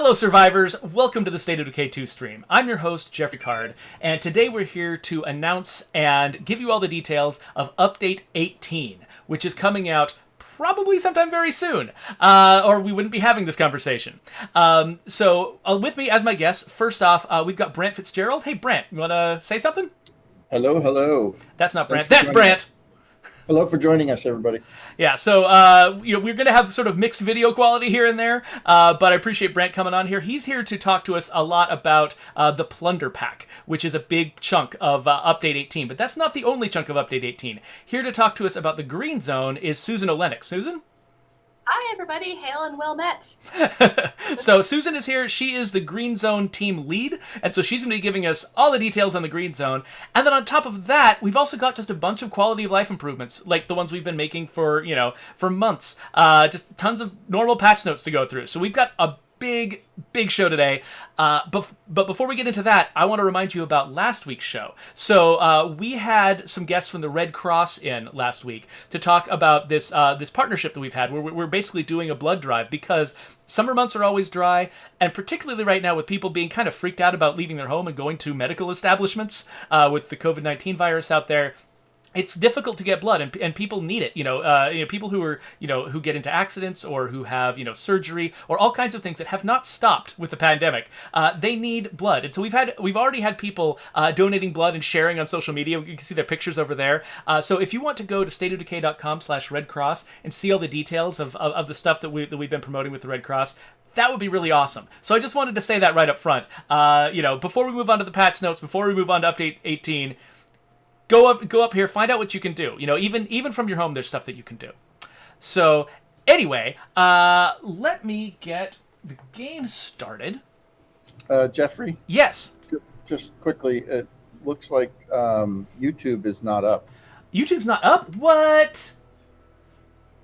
Hello, survivors. Welcome to the State of Decay 2 stream. I'm your host, Geoffrey Card, and today we're here to announce and give you all the details of Update 18, which is coming out probably sometime very soon, or we wouldn't be having this conversation. So with me as my guest, first off, we've got Brant Fitzgerald. Hey, Brant, you want to say something? Hello, hello. That's not Brant. That's Brant. Hello for joining us, everybody. Yeah, so we're going to have sort of mixed video quality here and there, but I appreciate Brant coming on here. He's here to talk to us a lot about the Plunder Pack, which is a big chunk of Update 18, but that's not the only chunk of Update 18. Here to talk to us about the Green Zone is Susan Olenek. Susan? Hi, everybody. Hail and well met. So Susan is here. She is the Green Zone team lead, and so she's going to be giving us all the details on the Green Zone. And then on top of that, we've also got just a bunch of quality of life improvements, like the ones we've been making for months. Just tons of normal patch notes to go through. So we've got a big show today. But before we get into that, I want to remind you about last week's show. So we had some guests from the Red Cross in last week to talk about this partnership that we've had, where we're basically doing a blood drive because summer months are always dry, and particularly right now with people being kind of freaked out about leaving their home and going to medical establishments with the COVID-19 virus out there. It's difficult to get blood, and people need it. People who are, who get into accidents or who have, surgery or all kinds of things that have not stopped with the pandemic. They need blood, and so we've already had people donating blood and sharing on social media. You can see their pictures over there. So if you want to go to stateofdecay.com/Red Cross and see all the details of the stuff that we've been promoting with the Red Cross, that would be really awesome. So I just wanted to say that right up front. Before we move on to the patch notes, before we move on to Update 18. Go up here, find out what you can do. Even from your home, there's stuff that you can do. So, anyway, let me get the game started. Geoffrey? Yes? Just quickly, it looks like YouTube is not up. YouTube's not up? What?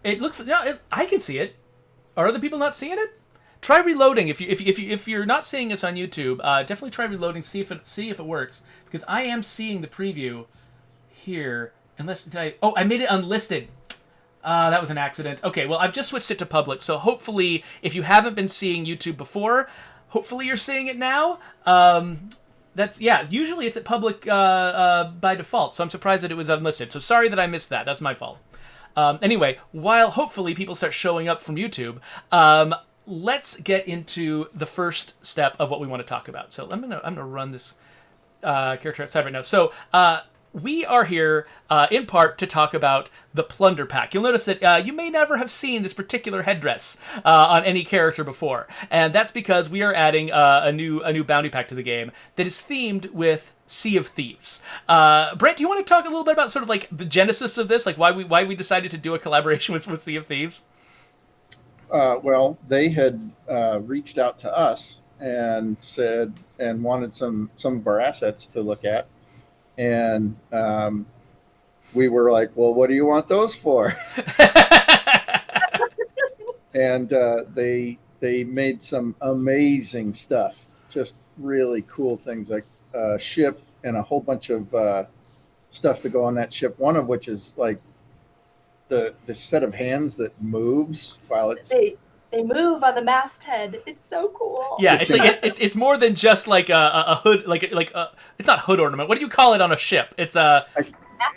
It looks... No, I can see it. Are other people not seeing it? Try reloading. If you're not seeing us on YouTube, definitely try reloading, see if it works. Because I am seeing the preview here, I made it unlisted. That was an accident. Okay, well, I've just switched it to public, so hopefully, if you haven't been seeing YouTube before, hopefully you're seeing it now. Usually it's at public by default, so I'm surprised that it was unlisted. So sorry that I missed that. That's my fault. Anyway, while hopefully people start showing up from YouTube, let's get into the first step of what we want to talk about. So I'm gonna run this character outside right now. So we are here in part to talk about the Plunder Pack. You'll notice that you may never have seen this particular headdress on any character before, and that's because we are adding a new bounty pack to the game that is themed with Sea of Thieves. Brant, do you want to talk a little bit about sort of like the genesis of this, like why we decided to do a collaboration with Sea of Thieves? Well, they had reached out to us and said and wanted some of our assets to look at. And we were like, well, what do you want those for? And they made some amazing stuff, just really cool things, like a ship and a whole bunch of stuff to go on that ship, one of which is like the set of hands that moves while it's... They move on the masthead. It's so cool. Yeah, it's more than just like a hood, like it's not hood ornament. What do you call it on a ship? It's I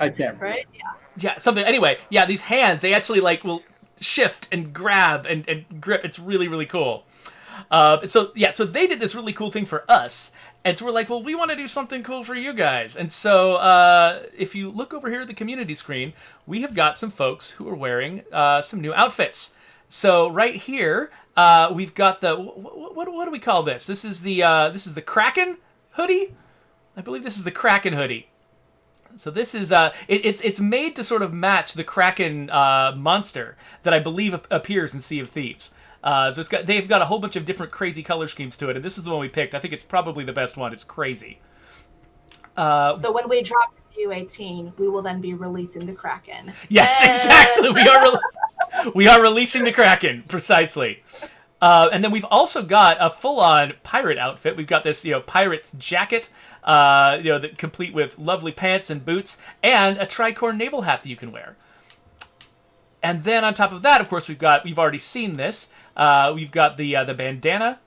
can't. Right? Yeah, something. Anyway, yeah, these hands, they actually will shift and grab and grip. It's really, really cool. So they did this really cool thing for us, and so we're like, well, we want to do something cool for you guys. And so if you look over here at the community screen, we have got some folks who are wearing some new outfits. So right here, we've got the what do we call this? This is the Kraken hoodie. I believe this is the Kraken hoodie. So this is it's made to sort of match the Kraken monster that I believe appears in Sea of Thieves. So they've got a whole bunch of different crazy color schemes to it, and this is the one we picked. I think it's probably the best one. It's crazy. So when we drop SKU18, we will then be releasing the Kraken. Yes, exactly. We are releasing the Kraken, precisely. And then we've also got a full-on pirate outfit. We've got this, pirate's jacket, that complete with lovely pants and boots, and a tricorn naval hat that you can wear. And then on top of that, of course, we've already seen this. We've got the bandana,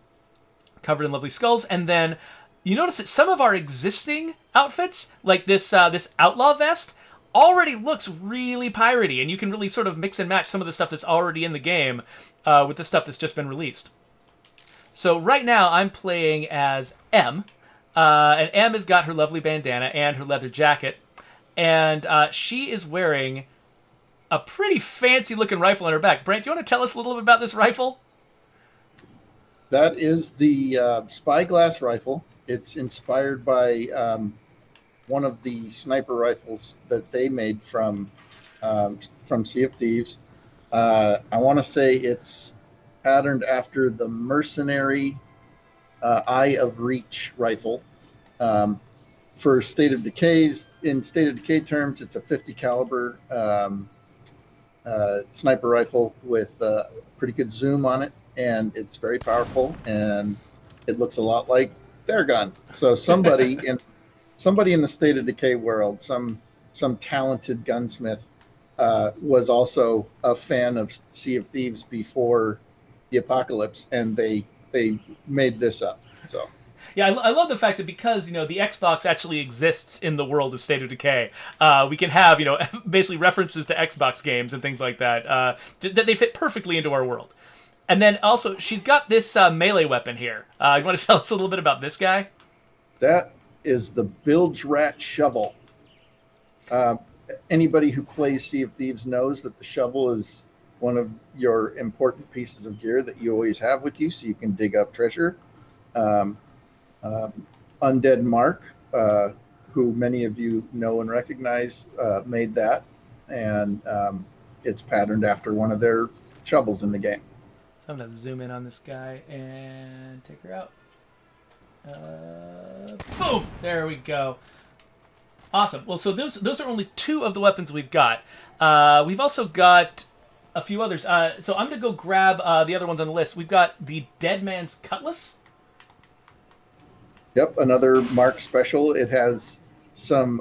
covered in lovely skulls. And then you notice that some of our existing outfits, like this outlaw vest, already looks really piratey, and you can really sort of mix and match some of the stuff that's already in the game with the stuff that's just been released. So right now I'm playing as M, and M has got her lovely bandana and her leather jacket, and she is wearing a pretty fancy-looking rifle on her back. Brant, do you want to tell us a little bit about this rifle? That is the Spyglass rifle. It's inspired by one of the sniper rifles that they made from Sea of Thieves. I want to say it's patterned after the mercenary Eye of Reach rifle. For State of Decay's, in State of Decay terms, it's a 50 caliber sniper rifle with pretty good zoom on it, and it's very powerful, and it looks a lot like their gun. So somebody in the State of Decay world, some talented gunsmith, was also a fan of Sea of Thieves before the apocalypse, and they made this up. So yeah, I love the fact that because, the Xbox actually exists in the world of State of Decay, we can have, basically references to Xbox games and things like that, that they fit perfectly into our world. And then also, she's got this melee weapon here. You want to tell us a little bit about this guy? That is the Bilge Rat shovel. Anybody who plays Sea of Thieves knows that the shovel is one of your important pieces of gear that you always have with you, so you can dig up treasure. Undead Mark, who many of you know and recognize, made that, and it's patterned after one of their shovels in the game. So I'm going to zoom in on this guy and take her out. Boom! There we go. Awesome. Well, so those are only two of the weapons we've got. We've also got a few others. So I'm going to go grab the other ones on the list. We've got the Dead Man's Cutlass. Yep, another Mark special. It has some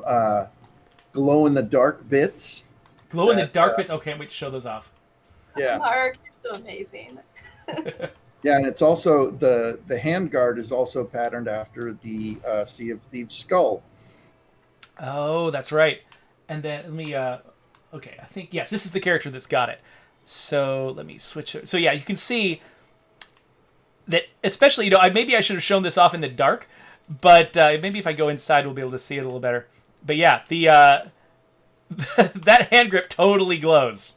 glow-in-the-dark bits. Glow-in-the-dark bits? Oh, can't wait to show those off. Yeah. Mark, you're so amazing. Yeah, and it's also, the handguard is also patterned after the Sea of Thieves skull. Oh, that's right. And then, let me, okay, I think, yes, this is the character that's got it. So, let me switch it. So, yeah, you can see that, especially, maybe I should have shown this off in the dark, but maybe if I go inside, we'll be able to see it a little better. But yeah, that hand grip totally glows.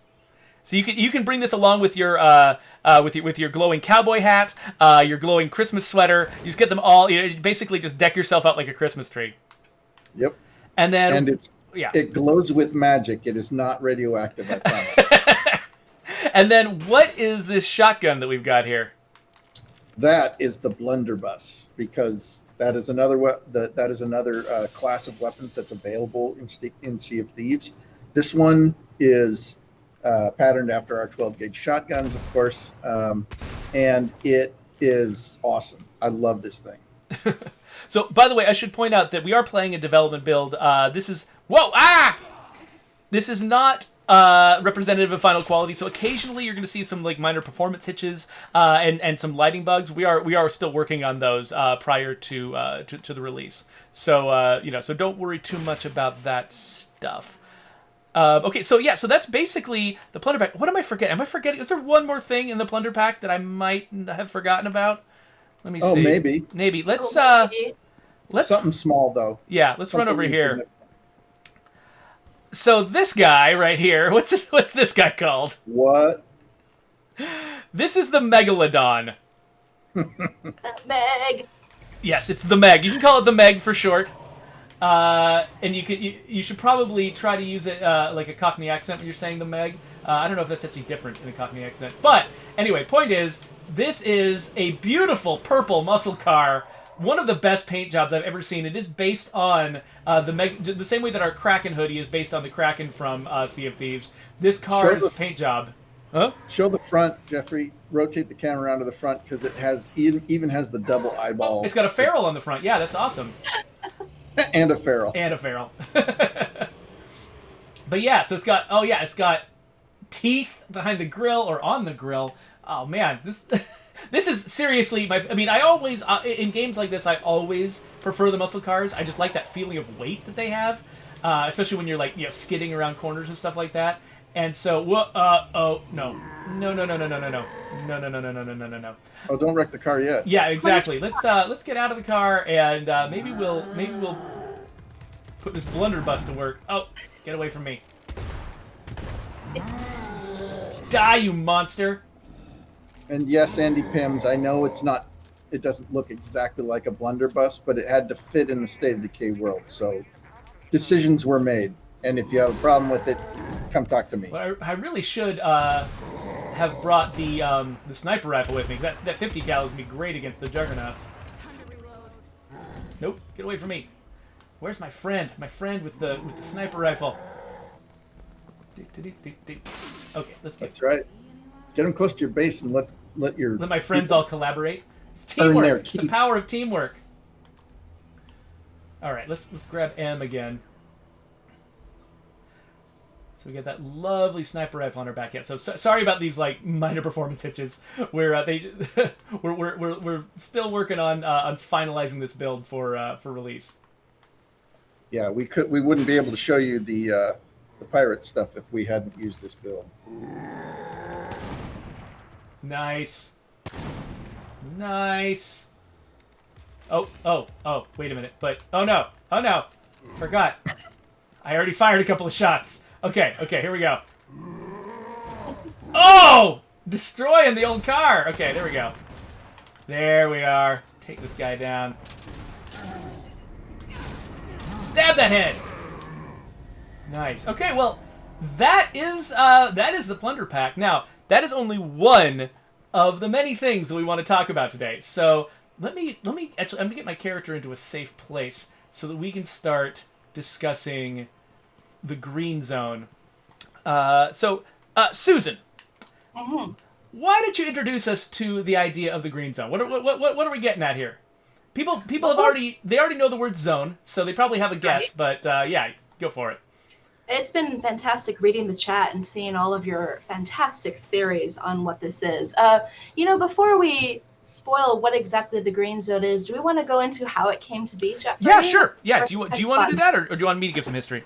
So you can bring this along with your with your glowing cowboy hat, your glowing Christmas sweater. You just get them all. Basically just deck yourself out like a Christmas tree. Yep. And then it glows with magic. It is not radioactive, I promise. And then what is this shotgun that we've got here? That is the blunderbuss, because that is another class of weapons that's available in Sea of Thieves. This one is patterned after our 12-gauge shotguns, of course, and it is awesome. I love this thing. So, by the way, I should point out that we are playing a development build. This is This is not representative of final quality, so occasionally you're going to see some minor performance hitches and some lighting bugs. We are still working on those prior to the release. So so don't worry too much about that stuff. Okay, so that's basically the Plunder Pack. What am I forgetting? Am I forgetting? Is there one more thing in the Plunder Pack that I might have forgotten about? Let me see. Oh, maybe. Maybe. Let's something small though. Yeah, let's run over here. So this guy right here, what's this guy called? What? This is the Megalodon. Meg. Yes, it's the Meg. You can call it the Meg for short. And you should probably try to use it like a Cockney accent when you're saying the Meg. I don't know if that's actually different in a Cockney accent. But anyway, point is, this is a beautiful purple muscle car. One of the best paint jobs I've ever seen. It is based on the Meg, the same way that our Kraken hoodie is based on the Kraken from Sea of Thieves. This car's paint job. Huh? Show the front, Geoffrey. Rotate the camera around to the front because it even has the double eyeballs. It's got a ferrule on the front. Yeah, that's awesome. And a ferrule. But yeah, so it's got teeth behind the grill or on the grill. Oh man, this This is seriously my. I mean, I always in games like this, I always prefer the muscle cars. I just like that feeling of weight that they have, especially when you're like skidding around corners and stuff like that. And so, oh no, no. Oh, don't wreck the car yet. Yeah, exactly. Let's get out of the car and maybe we'll put this blunderbuss to work. Oh, get away from me! Die, you monster! And yes, Andy Pims, I know it doesn't look exactly like a blunderbuss, but it had to fit in the State of Decay world. So decisions were made. And if you have a problem with it, come talk to me. Well, I really should have brought the sniper rifle with me. That 50 cal is gonna be great against the juggernauts. Nope, get away from me. Where's my friend? My friend with the sniper rifle. Okay, let's get. That's right. Get them close to your base and let my friends all collaborate. It's teamwork. It's the power of teamwork. All right, let's grab M again. So we got that lovely sniper rifle on our back. Yeah. So sorry about these like minor performance hitches. We're we're still working on finalizing this build for release. Yeah, we wouldn't be able to show you the pirate stuff if we hadn't used this build. Nice. Oh, wait a minute. But, oh no. Forgot. I already fired a couple of shots. Okay, here we go. Oh! Destroying the old car. Okay, there we go. There we are. Take this guy down. Stab that head! Nice. Okay, well, that is the Plunder Pack. Now, that is only one of the many things that we want to talk about today. So let me actually, I'm gonna get my character into a safe place so that we can start discussing the green zone. Susan, why don't you introduce us to the idea of the green zone? What are we getting at here? People have already know the word zone, so they probably have a guess. Right. But yeah, go for it. It's been fantastic reading the chat and seeing all of your fantastic theories on what this is. Before we spoil what exactly the green zone is, do we want to go into how it came to be, Geoffrey? Yeah, sure. Yeah, do you want to do that, or do you want me to give some history?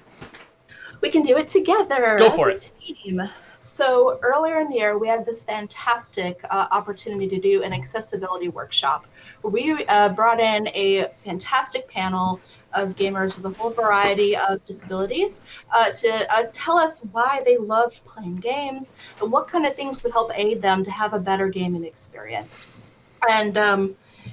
We can do it together. Go for it. Team. So earlier in the year, we had this fantastic opportunity to do an accessibility workshop where we brought in a fantastic panel of gamers with a whole variety of disabilities to tell us why they loved playing games and what kind of things would help aid them to have a better gaming experience. And,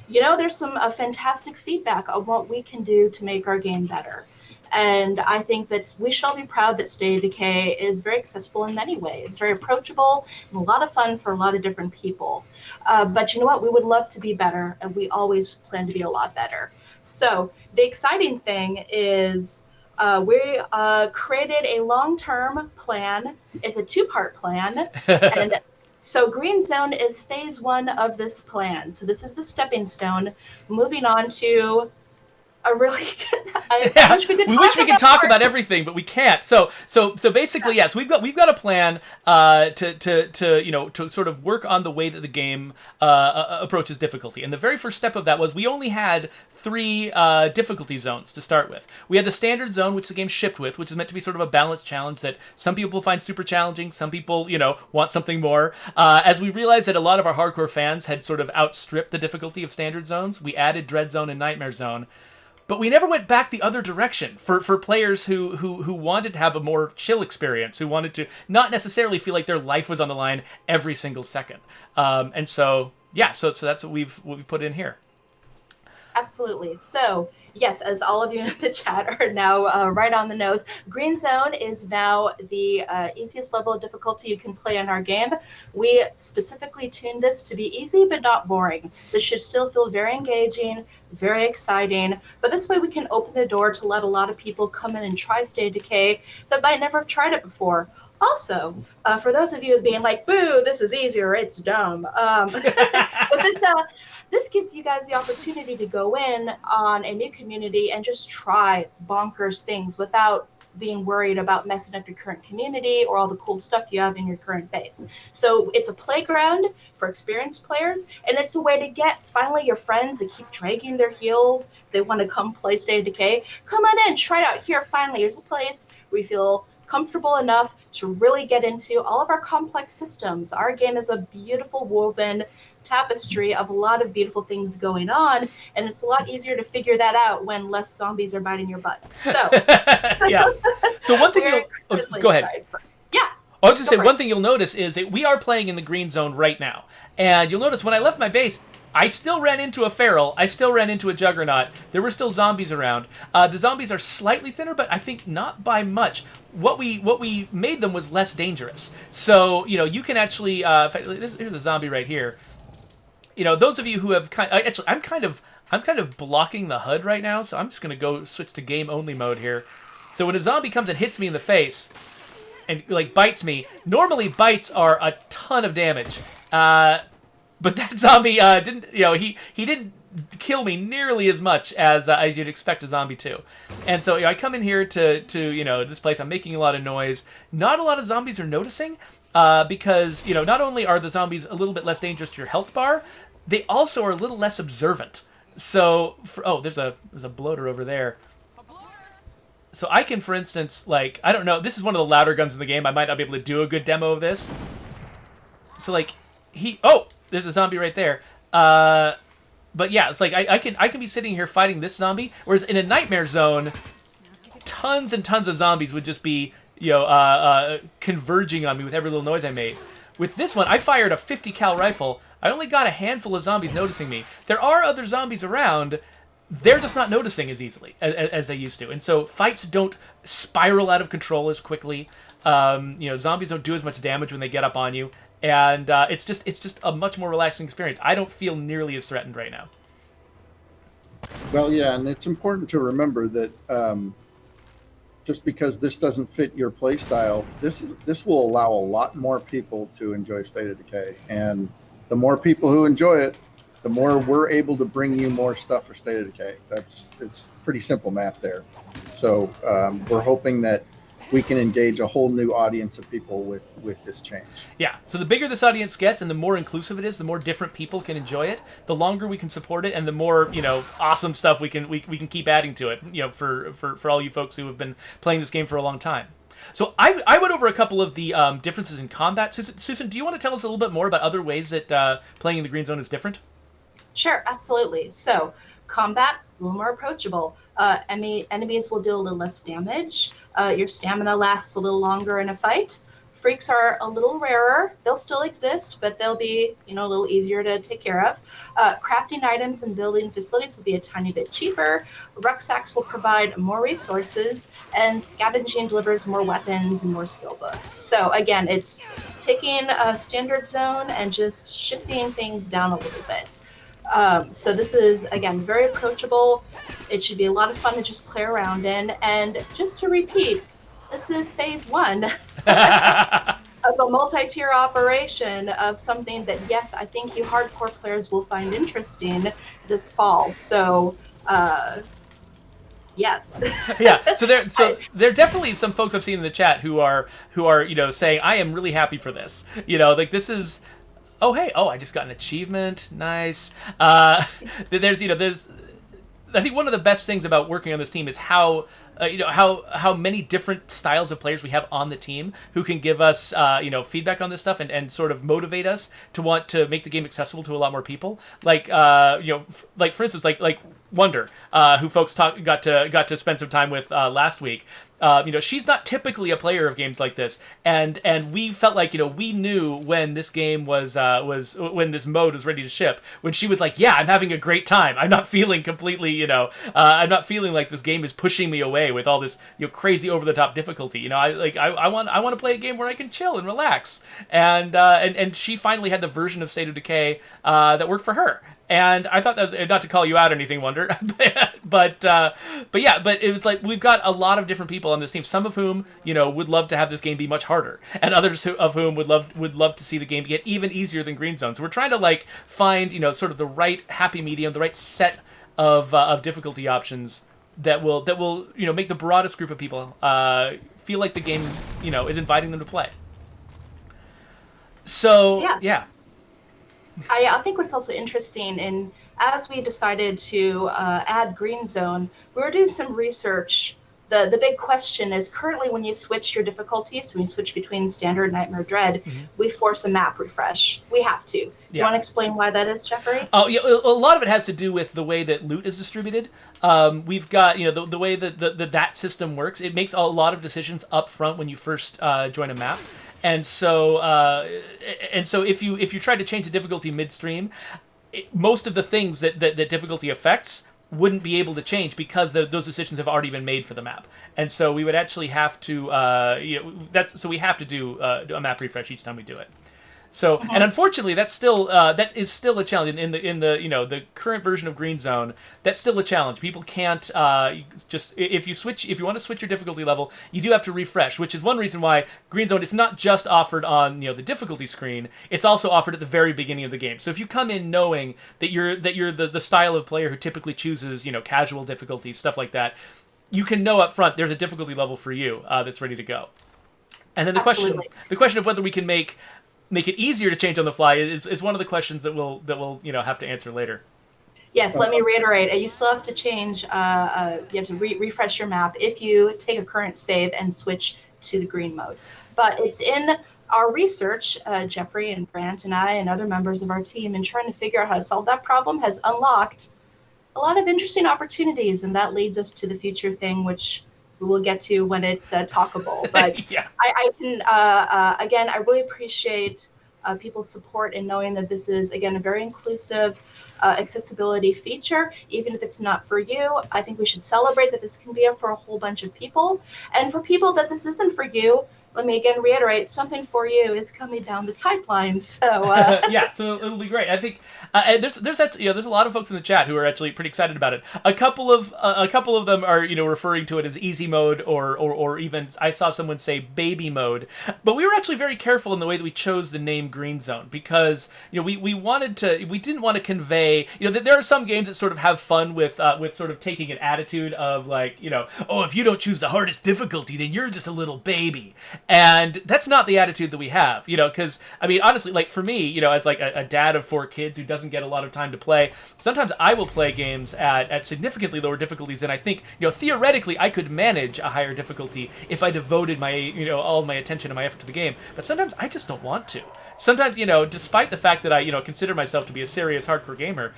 there's some fantastic feedback on what we can do to make our game better. And I think that we shall be proud that State of Decay is very accessible in many ways, very approachable, and a lot of fun for a lot of different people. But you know what? We would love to be better, and we always plan to be a lot better. So the exciting thing is we created a long-term plan. It's a 2-part plan. And so Green Zone is phase 1 of this plan. So this is the stepping stone. Moving on to a really good. I wish we could talk about everything, but we can't. So basically, yes, we've got a plan to sort of work on the way that the game approaches difficulty. And the very first step of that was we only had 3 difficulty zones to start with. We had the standard zone, which the game shipped with, which is meant to be sort of a balanced challenge that some people find super challenging, some people want something more. As we realized that a lot of our hardcore fans had sort of outstripped the difficulty of standard zones, we added Dread Zone and Nightmare Zone. But we never went back the other direction for players who wanted to have a more chill experience, who wanted to not necessarily feel like their life was on the line every single second. And so that's what we've put in here. Absolutely. So, yes, as all of you in the chat are now right on the nose, Green Zone is now the easiest level of difficulty you can play in our game. We specifically tuned this to be easy but not boring. This should still feel very engaging, very exciting, but this way we can open the door to let a lot of people come in and try State of Decay that might never have tried it before. Also, for those of you being like, boo, this is easier, it's dumb. But this gives you guys the opportunity to go in on a new community and just try bonkers things without being worried about messing up your current community or all the cool stuff you have in your current base. So it's a playground for experienced players, and it's a way to get finally your friends that keep dragging their heels. They want to come play State of Decay. Come on in, try it out. Here, finally, here's a place where you feel comfortable enough to really get into all of our complex systems. Our game is a beautiful woven tapestry of a lot of beautiful things going on, and it's a lot easier to figure that out when less zombies are biting your butt. So yeah. So one thing go ahead. Yeah. I was just say one thing you'll notice is that we are playing in the green zone right now, and you'll notice when I left my base, I still ran into a feral. I still ran into a juggernaut. There were still zombies around. The zombies are slightly thinner, but I think not by much. What we made them was less dangerous. So you can actually. In fact, here's a zombie right here. Those of you who have actually, I'm kind of blocking the HUD right now, so I'm just gonna go switch to game only mode here. So when a zombie comes and hits me in the face, and bites me, normally bites are a ton of damage. But that zombie didn't. He didn't kill me nearly as much as you'd expect a zombie to. And so I come in here to this place. I'm making a lot of noise. Not a lot of zombies are noticing because not only are the zombies a little bit less dangerous to your health bar, they also are a little less observant. So there's a bloater over there. So I can, for instance, I don't know. This is one of the louder guns in the game. I might not be able to do a good demo of this. So there's a zombie right there. But yeah, it's I can be sitting here fighting this zombie, whereas in a nightmare zone, tons and tons of zombies would just be converging on me with every little noise I made. With this one, I fired a 50 cal rifle. I only got a handful of zombies noticing me. There are other zombies around. They're just not noticing as easily as they used to, and so fights don't spiral out of control as quickly. Zombies don't do as much damage when they get up on you. And it's just a much more relaxing experience. I don't feel nearly as threatened right now. Well, yeah, and it's important to remember that just because this doesn't fit your play style, this will allow a lot more people to enjoy State of Decay. And the more people who enjoy it, the more we're able to bring you more stuff for State of Decay. It's pretty simple math there. So we're hoping that we can engage a whole new audience of people with this change. Yeah, so the bigger this audience gets and the more inclusive it is, the more different people can enjoy it, the longer we can support it, and the more, awesome stuff we can keep adding to it, for all you folks who have been playing this game for a long time. So I went over a couple of the differences in combat. Susan, do you want to tell us a little bit more about other ways that playing in the Green Zone is different? Sure, absolutely. So combat, a little more approachable. Enemies will do a little less damage. Your stamina lasts a little longer in a fight. Freaks are a little rarer. They'll still exist, but they'll be, a little easier to take care of. Crafting items and building facilities will be a tiny bit cheaper. Rucksacks will provide more resources, and scavenging delivers more weapons and more skill books. So again, it's taking a standard zone and just shifting things down a little bit. So this is, again, very approachable. It should be a lot of fun to just play around in. And just to repeat, this is phase 1 of a multi-tier operation of something that, yes, I think you hardcore players will find interesting this fall. So, yes. Yeah. So there are definitely some folks I've seen in the chat who are saying, I am really happy for this. This is. Oh, hey. Oh, I just got an achievement. Nice. There's I think one of the best things about working on this team is how many different styles of players we have on the team who can give us, feedback on this stuff and sort of motivate us to want to make the game accessible to a lot more people. For instance, like Wonder, who folks got to spend some time with last week. She's not typically a player of games like this, and we felt like we knew when this game was when this mode was ready to ship, when she was like, yeah, I'm having a great time. I'm not feeling completely I'm not feeling like this game is pushing me away with all this crazy over the top difficulty. I want to play a game where I can chill and relax, and she finally had the version of State of Decay that worked for her. And I thought that was, not to call you out or anything, Wonder, but it was like we've got a lot of different people on this team. Some of whom would love to have this game be much harder, and others of whom would love to see the game get even easier than Green Zone. So we're trying to find sort of the right happy medium, the right set of difficulty options that will make the broadest group of people feel like the game is inviting them to play. So yeah. I think what's also interesting, and as we decided to add Green Zone, we were doing some research. The big question is currently when you switch your difficulty, so when you switch between Standard, Nightmare, Dread, we force a map refresh. We have to. Do you want to explain why that is, Geoffrey? Oh, yeah, a lot of it has to do with the way that loot is distributed. We've got, the way that that system works. It makes a lot of decisions up front when you first join a map. And so if you try to change the difficulty midstream, most of the things that difficulty affects wouldn't be able to change because those decisions have already been made for the map. And so we would actually have to so we have to do a map refresh each time we do it. So and unfortunately that is still a challenge in the the current version of Green Zone. That's still a challenge. People can't just if you want to switch your difficulty level, you do have to refresh, which is one reason why Green Zone is not just offered on the difficulty screen. It's also offered at the very beginning of the game. So if you come in knowing that you're the style of player who typically chooses casual difficulty, stuff like that, you can know up front there's a difficulty level for you that's ready to go. And then the question of whether we can make it easier to change on the fly is one of the questions that we'll have to answer later. Yes, let me reiterate. You still have to change. You have to refresh your map if you take a current save and switch to the green mode. But it's in our research, Geoffrey and Brant and I and other members of our team, in trying to figure out how to solve that problem, has unlocked a lot of interesting opportunities, and that leads us to the future thing, which we will get to when it's talkable. But yeah. I can, again, I really appreciate people's support in knowing that this is, again, a very inclusive accessibility feature. Even if it's not for you, I think we should celebrate that this can be for a whole bunch of people. And for people that this isn't for you, let me again reiterate, something for you is coming down the pipeline. So yeah, so it'll be great. I think there's a lot of folks in the chat who are actually pretty excited about it. A couple of them are referring to it as easy mode or even I saw someone say baby mode. But we were actually very careful in the way that we chose the name Green Zone because we didn't want to convey that there are some games that sort of have fun with sort of taking an attitude of like oh, if you don't choose the hardest difficulty then you're just a little baby. And that's not the attitude that we have, because, I mean, honestly, like, for me, as, like, a dad of 4 kids who doesn't get a lot of time to play, sometimes I will play games at significantly lower difficulties than I think, theoretically, I could manage a higher difficulty if I devoted my, all my attention and my effort to the game. But sometimes I just don't want to. Sometimes, despite the fact that I, consider myself to be a serious hardcore gamer,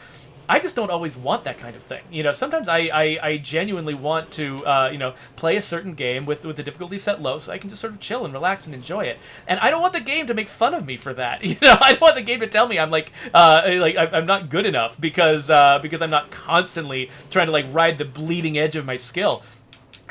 I just don't always want that kind of thing. Sometimes I genuinely want to, play a certain game with the difficulty set low so I can just sort of chill and relax and enjoy it. And I don't want the game to make fun of me for that. I don't want the game to tell me I'm I'm not good enough because I'm not constantly trying to ride the bleeding edge of my skill.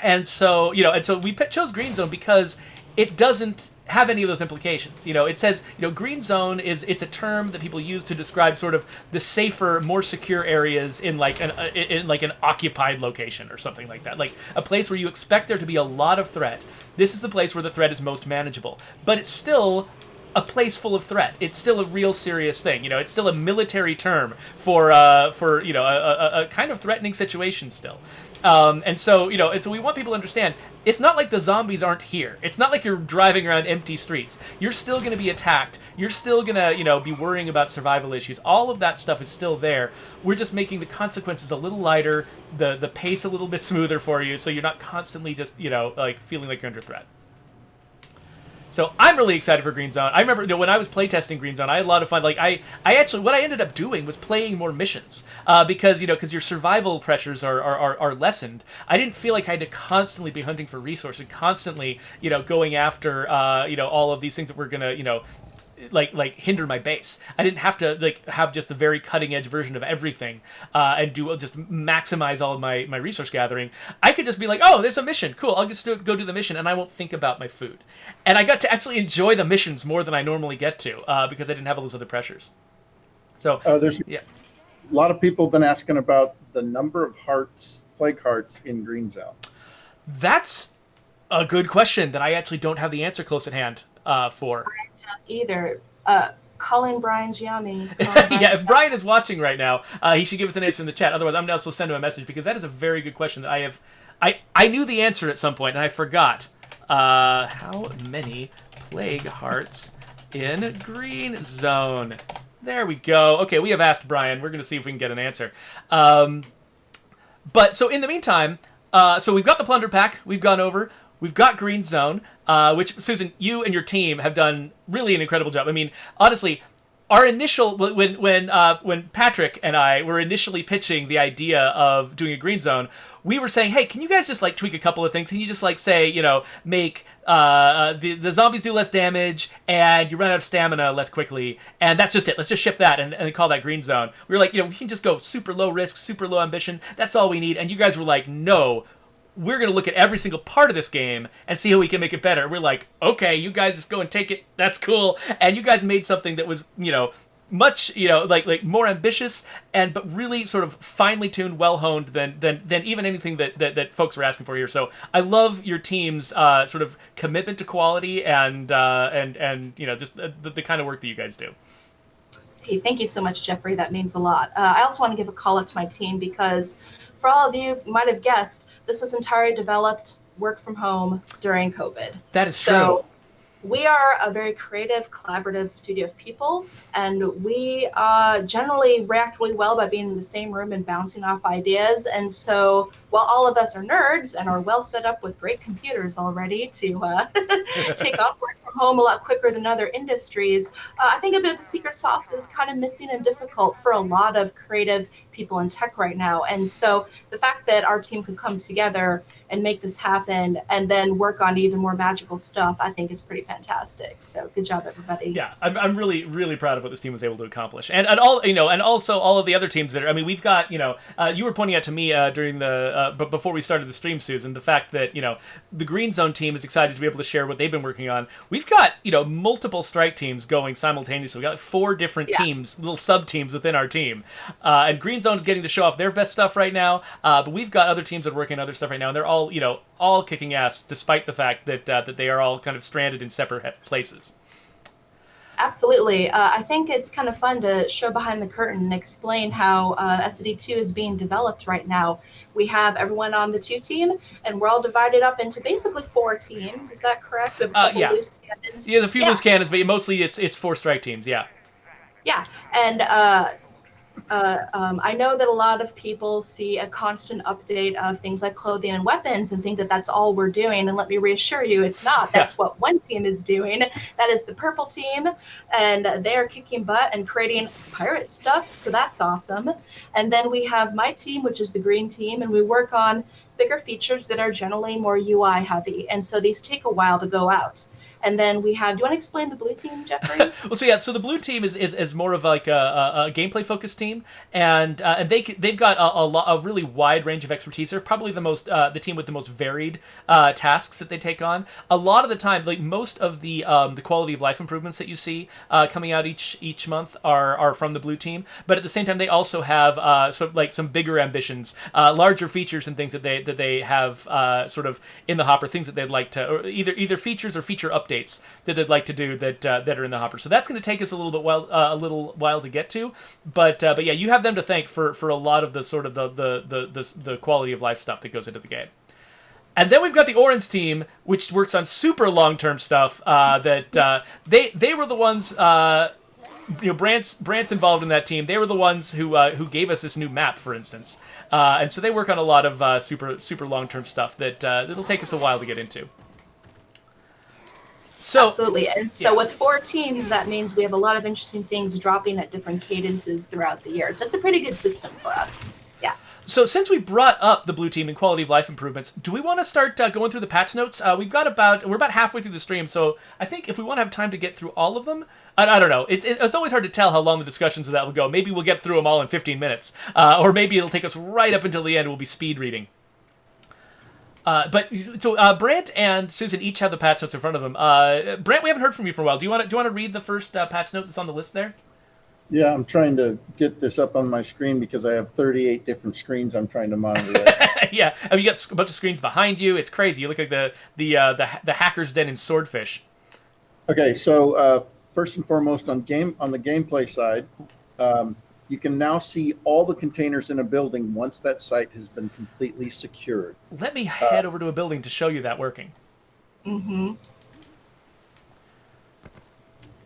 And so, we chose Green Zone because it doesn't have any of those implications. It says, Green Zone it's a term that people use to describe sort of the safer, more secure areas in an occupied location or something like that. Like a place where you expect there to be a lot of threat. This is the place where the threat is most manageable. But it's still a place full of threat. It's still a real serious thing. It's still a military term for a kind of threatening situation still. And so we want people to understand it's not like the zombies aren't here. It's not like you're driving around empty streets. You're still going to be attacked. You're still going to, be worrying about survival issues. All of that stuff is still there. We're just making the consequences a little lighter, the pace a little bit smoother for you, so you're not constantly just, feeling like you're under threat. So I'm really excited for Green Zone. I remember when I was playtesting Green Zone, I had a lot of fun. Like I actually, what I ended up doing was playing more missions because your survival pressures are lessened. I didn't feel like I had to constantly be hunting for resources, constantly going after all of these things that were gonna hinder my base. I didn't have to have just the very cutting edge version of everything and just maximize all of my resource gathering. I could just be like, oh, there's a mission, cool, I'll just go do the mission and I won't think about my food. And I got to actually enjoy the missions more than I normally get to because I didn't have all those other pressures. So there's a lot of people have been asking about the number of plague hearts in Green Zone. That's a good question that I actually don't have the answer close at hand for. Either. Calling Brian Giammi. Brian. Yeah, if Brian is watching right now, he should give us an answer in the chat. Otherwise, I'm going to also send him a message, because that is a very good question that I knew the answer at some point, and I forgot. How many plague hearts in Green Zone? There we go. Okay, we have asked Brian. We're going to see if we can get an answer. But so in the meantime, so we've got the Plunder Pack. We've gone over. We've got Green Zone, which, Susan, you and your team have done really an incredible job. I mean, honestly, our initial when Patrick and I were initially pitching the idea of doing a Green Zone, we were saying, hey, can you guys just like tweak a couple of things? Can you just like say, you know, make the zombies do less damage and you run out of stamina less quickly, and that's just it. Let's just ship that and call that Green Zone. We were like, you know, we can just go super low risk, super low ambition. That's all we need. And you guys were like, no. We're going to look at every single part of this game and see how we can make it better. We're like, okay, you guys just go and take it. That's cool. And you guys made something that was, you know, much, you know, like more ambitious but really sort of finely tuned, well honed than even anything that folks were asking for here. So I love your team's sort of commitment to quality and you know, just the kind of work that you guys do. Hey, thank you so much, Geoffrey. That means a lot. I also want to give a call out to my team, because for all of you might have guessed, this was entirely developed work from home during COVID. That is true. We are a very creative, collaborative studio of people, and we generally react really well by being in the same room and bouncing off ideas. And so while all of us are nerds and are well set up with great computers already to take on work from home a lot quicker than other industries, I think a bit of the secret sauce is kind of missing and difficult for a lot of creative people in tech right now. And so the fact that our team could come together and make this happen and then work on even more magical stuff, I think is pretty fantastic. So good job, everybody. Yeah, I'm really, really proud of what this team was able to accomplish. And all, you know, and also all of the other teams that are, I mean, we've got, you know, you were pointing out to me during but before we started the stream, Susan, the fact that, you know, the Green Zone team is excited to be able to share what they've been working on. We've got, you know, multiple strike teams going simultaneously. We've got like 4 different teams, little sub-teams within our team. And Green Zone is getting to show off their best stuff right now. But we've got other teams that are working on other stuff right now, and they're all, you know, all kicking ass, despite the fact that that they are all kind of stranded in separate places. Absolutely. I think it's kind of fun to show behind the curtain and explain how SOD2 is being developed right now. We have everyone on the 2 team, and we're all divided up into basically 4 teams. Is that correct? Yeah. Loose cannons. Yeah, the few loose cannons, but mostly it's 4 strike teams, yeah. Yeah, and I know that a lot of people see a constant update of things like clothing and weapons and think that that's all we're doing. And let me reassure you, it's not. That's what one team is doing. That is the purple team. And they are kicking butt and creating pirate stuff. So that's awesome. And then we have my team, which is the green team. And we work on bigger features that are generally more UI heavy. And so these take a while to go out. And then we have, do you want to explain the blue team, Geoffrey? So the blue team is more of like a gameplay focused team, and they've got a really wide range of expertise. They're probably the team with the most varied tasks that they take on. A lot of the time, like most of the quality of life improvements that you see coming out each month are from the blue team. But at the same time, they also have some bigger ambitions, larger features and things that they have sort of in the hopper, things that they'd like to, or either features or feature updates that they'd like to do that are in the hopper. So that's going to take us a little while to get to, but yeah, you have them to thank for a lot of the sort of the quality of life stuff that goes into the game. And then we've got the orange team, which works on super long-term stuff. That they were the ones. You know, Brant's involved in that team. They were the ones who gave us this new map, for instance. And so they work on a lot of super long-term stuff that it'll take us a while to get into. So, absolutely. And so with 4 teams, that means we have a lot of interesting things dropping at different cadences throughout the year. So it's a pretty good system for us. Yeah. So since we brought up the blue team and quality of life improvements, do we want to start going through the patch notes? We're about halfway through the stream, so I think if we want to have time to get through all of them, I don't know. It's always hard to tell how long the discussions of that will go. Maybe we'll get through them all in 15 minutes, or maybe it'll take us right up until the end. We'll be speed reading. Brant and Susan each have the patch notes in front of them. Brant, we haven't heard from you for a while. Do you want to read the first patch note that's on the list there? Yeah, I'm trying to get this up on my screen because I have 38 different screens I'm trying to monitor. Yeah, I mean, you got a bunch of screens behind you. It's crazy. You look like the hacker's den in Swordfish. Okay, so first and foremost on the gameplay side, you can now see all the containers in a building once that site has been completely secured. Let me head over to a building to show you that working. Mm-hmm.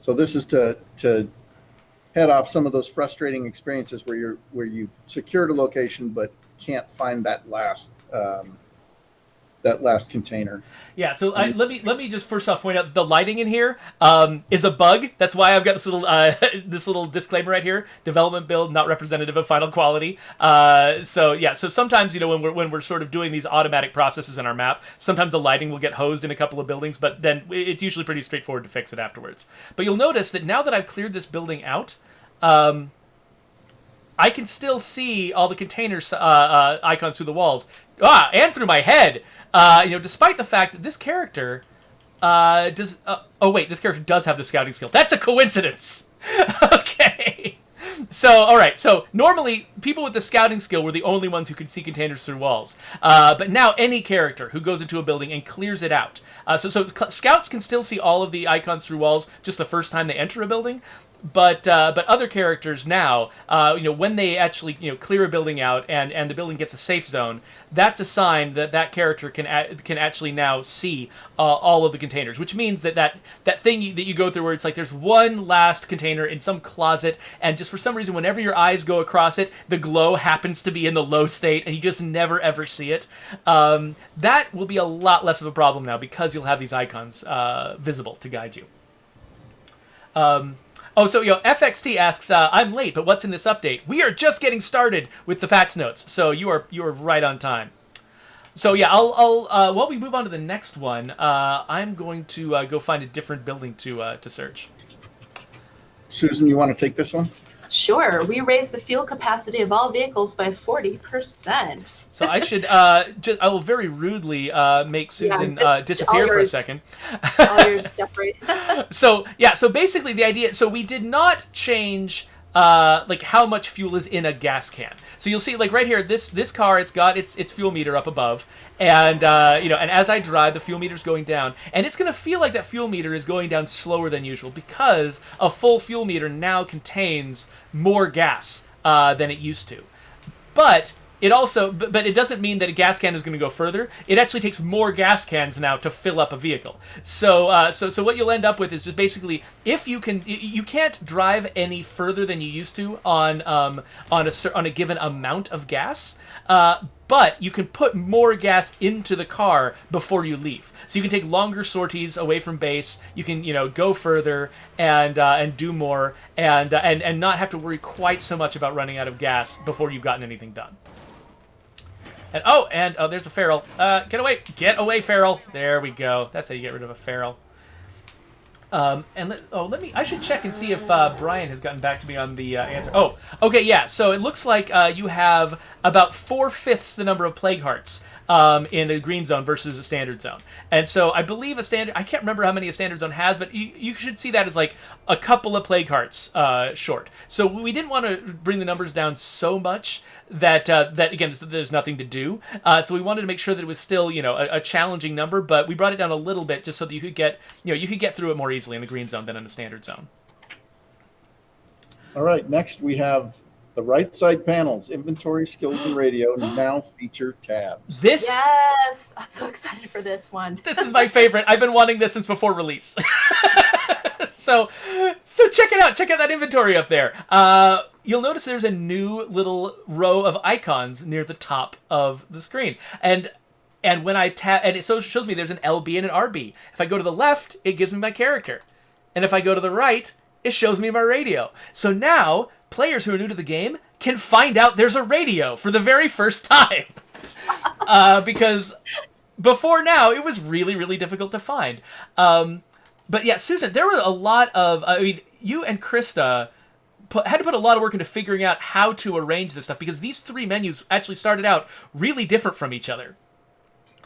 So this is to head off some of those frustrating experiences where you've secured a location but can't find that last container. Yeah, so let me just first off point out the lighting in here is a bug. That's why I've got this little disclaimer right here: development build not representative of final quality. So sometimes when we're sort of doing these automatic processes in our map, sometimes the lighting will get hosed in a couple of buildings, but then it's usually pretty straightforward to fix it afterwards. But you'll notice that now that I've cleared this building out, I can still see all the containers icons through the walls. And through my head. Despite the fact that this character this character does have the scouting skill. That's a coincidence. Okay. So, all right. So, normally, people with the scouting skill were the only ones who could see containers through walls. But now, any character who goes into a building and clears it out. So scouts can still see all of the icons through walls just the first time they enter a building. But other characters now, when they actually clear a building out and the building gets a safe zone, that's a sign that character can actually now see all of the containers, which means that thing that you go through where it's like there's one last container in some closet, and just for some reason, whenever your eyes go across it, the glow happens to be in the low state, and you just never ever see it. That will be a lot less of a problem now because you'll have these icons visible to guide you. FXT asks, I'm late, but what's in this update? We are just getting started with the patch notes, so you are right on time. So yeah, I'll while we move on to the next one, I'm going to go find a different building to search. Susan, you want to take this one? Sure. We raised the fuel capacity of all vehicles by 40%. So I should I will very rudely make Susan disappear for a second. All yours, Geoffrey. So basically the idea. So we did not change how much fuel is in a gas can. So you'll see right here, this car, it's got its fuel meter up above, and and as I drive, the fuel meter's going down, and it's going to feel like that fuel meter is going down slower than usual because a full fuel meter now contains more gas than it used to. But it doesn't mean that a gas can is going to go further. It actually takes more gas cans now to fill up a vehicle. So what you'll end up with is just basically, if you can't drive any further than you used to on a given amount of gas, but you can put more gas into the car before you leave. So you can take longer sorties away from base. You can go further and do more and not have to worry quite so much about running out of gas before you've gotten anything done. And there's a feral. Get away, feral. There we go. That's how you get rid of a feral. I should check and see if Brian has gotten back to me on the answer. Oh, okay, yeah. So it looks like you have about 4/5 the number of plague hearts in a green zone versus a standard zone. And so I believe I can't remember how many a standard zone has, but you should see that as like a couple of plague hearts short. So we didn't want to bring the numbers down so much that again, there's nothing to do. So we wanted to make sure that it was still, a challenging number, but we brought it down a little bit just so that you could get through it more easily in the green zone than in the standard zone. All right, next we have the right side panels, inventory, skills, and radio now feature tabs. Yes, I'm so excited for this one. This is my favorite. I've been wanting this since before release. So check it out. Check out that inventory up there. You'll notice there's a new little row of icons near the top of the screen. And when I tap, and it shows me there's an LB and an RB. If I go to the left, it gives me my character. And if I go to the right, it shows me my radio. So now, players who are new to the game can find out there's a radio for the very first time. Because before now, it was really, really difficult to find. But yeah, Susan, there were a lot of, you and Krista had to put a lot of work into figuring out how to arrange this stuff, because these three menus actually started out really different from each other.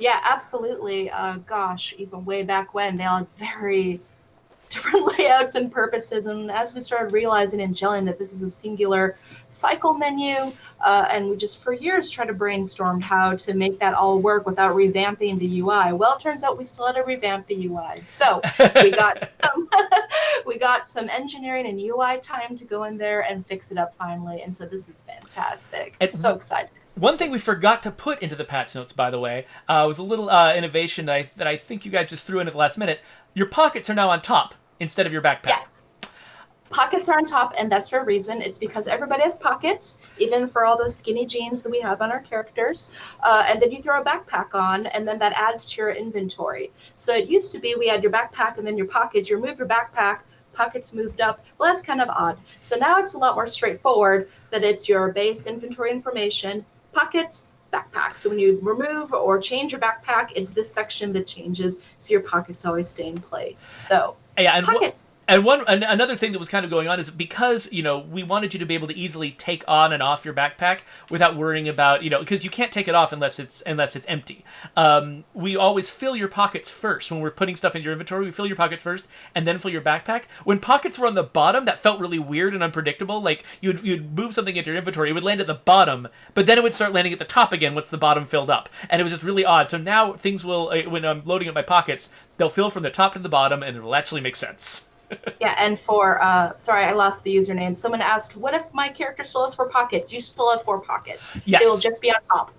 Yeah, absolutely. Even way back when, they all had very, different layouts and purposes. And as we started realizing and gelling that this is a singular cycle menu, and we just for years tried to brainstorm how to make that all work without revamping the UI. Well, it turns out we still had to revamp the UI. So we got some we got some engineering and UI time to go in there and fix it up finally. And so this is fantastic. I'm so excited. One thing we forgot to put into the patch notes, by the way, was a little innovation that I think you guys just threw in at the last minute. Your pockets are now on top instead of your backpack. Yes. Pockets are on top, and that's for a reason. It's because everybody has pockets, even for all those skinny jeans that we have on our characters. And then you throw a backpack on, and then that adds to your inventory. So it used to be we had your backpack and then your pockets. You remove your backpack, pockets moved up. Well, that's kind of odd. So now it's a lot more straightforward that it's your base inventory information, pockets, backpack. So when you remove or change your backpack, it's this section that changes, so your pockets always stay in place. So yeah, and pockets. Another thing that was kind of going on is because, we wanted you to be able to easily take on and off your backpack without worrying about, because you can't take it off unless it's empty. We always fill your pockets first. When we're putting stuff in your inventory, we fill your pockets first and then fill your backpack. When pockets were on the bottom, that felt really weird and unpredictable. Like you'd move something into your inventory, it would land at the bottom, but then it would start landing at the top again once the bottom filled up. And it was just really odd. So now things will, when I'm loading up my pockets, they'll fill from the top to the bottom and it'll actually make sense. Yeah, and for sorry, I lost the username. Someone asked, "What if my character still has 4 pockets?" You still have 4 pockets. Yes, they will just be on top.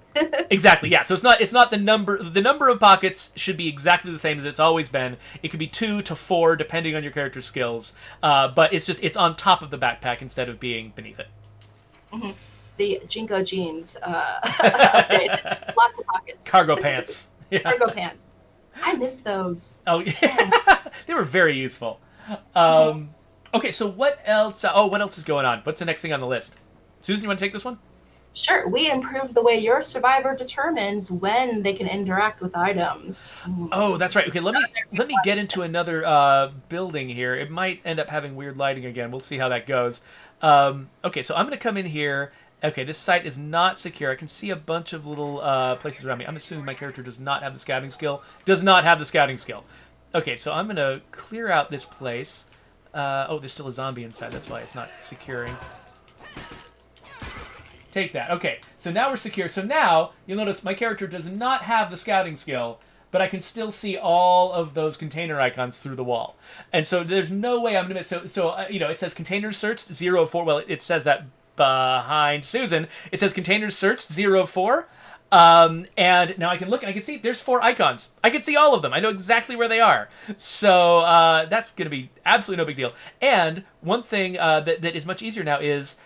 Exactly. Yeah. So it's not the number. The number of pockets should be exactly the same as it's always been. It could be 2 to 4 depending on your character's skills. But it's on top of the backpack instead of being beneath it. Mm-hmm. The Jinko jeans update. Lots of pockets. Cargo pants. Yeah. Cargo pants. I miss those. Oh yeah. They were very useful. Okay, so what else? What else is going on? What's the next thing on the list? Susan, you want to take this one? Sure. We improved the way your survivor determines when they can interact with items. Oh, that's right. Okay, let me get into another building here. It might end up having weird lighting again. We'll see how that goes. Okay, so I'm going to come in here. Okay, this site is not secure. I can see a bunch of little places around me. I'm assuming my character does not have the scouting skill. Does not have the scouting skill. Okay, so I'm going to clear out this place. There's still a zombie inside. That's why it's not securing. Take that. Okay, so now we're secure. So now, you'll notice my character does not have the scouting skill, but I can still see all of those container icons through the wall. And so there's no way I'm going to miss... So it says containers searched 04. Well, it says that behind Susan. It says containers searched 04. And now I can look and I can see there's 4 icons. I can see all of them. I know exactly where they are. So that's going to be absolutely no big deal. And one thing that is much easier now is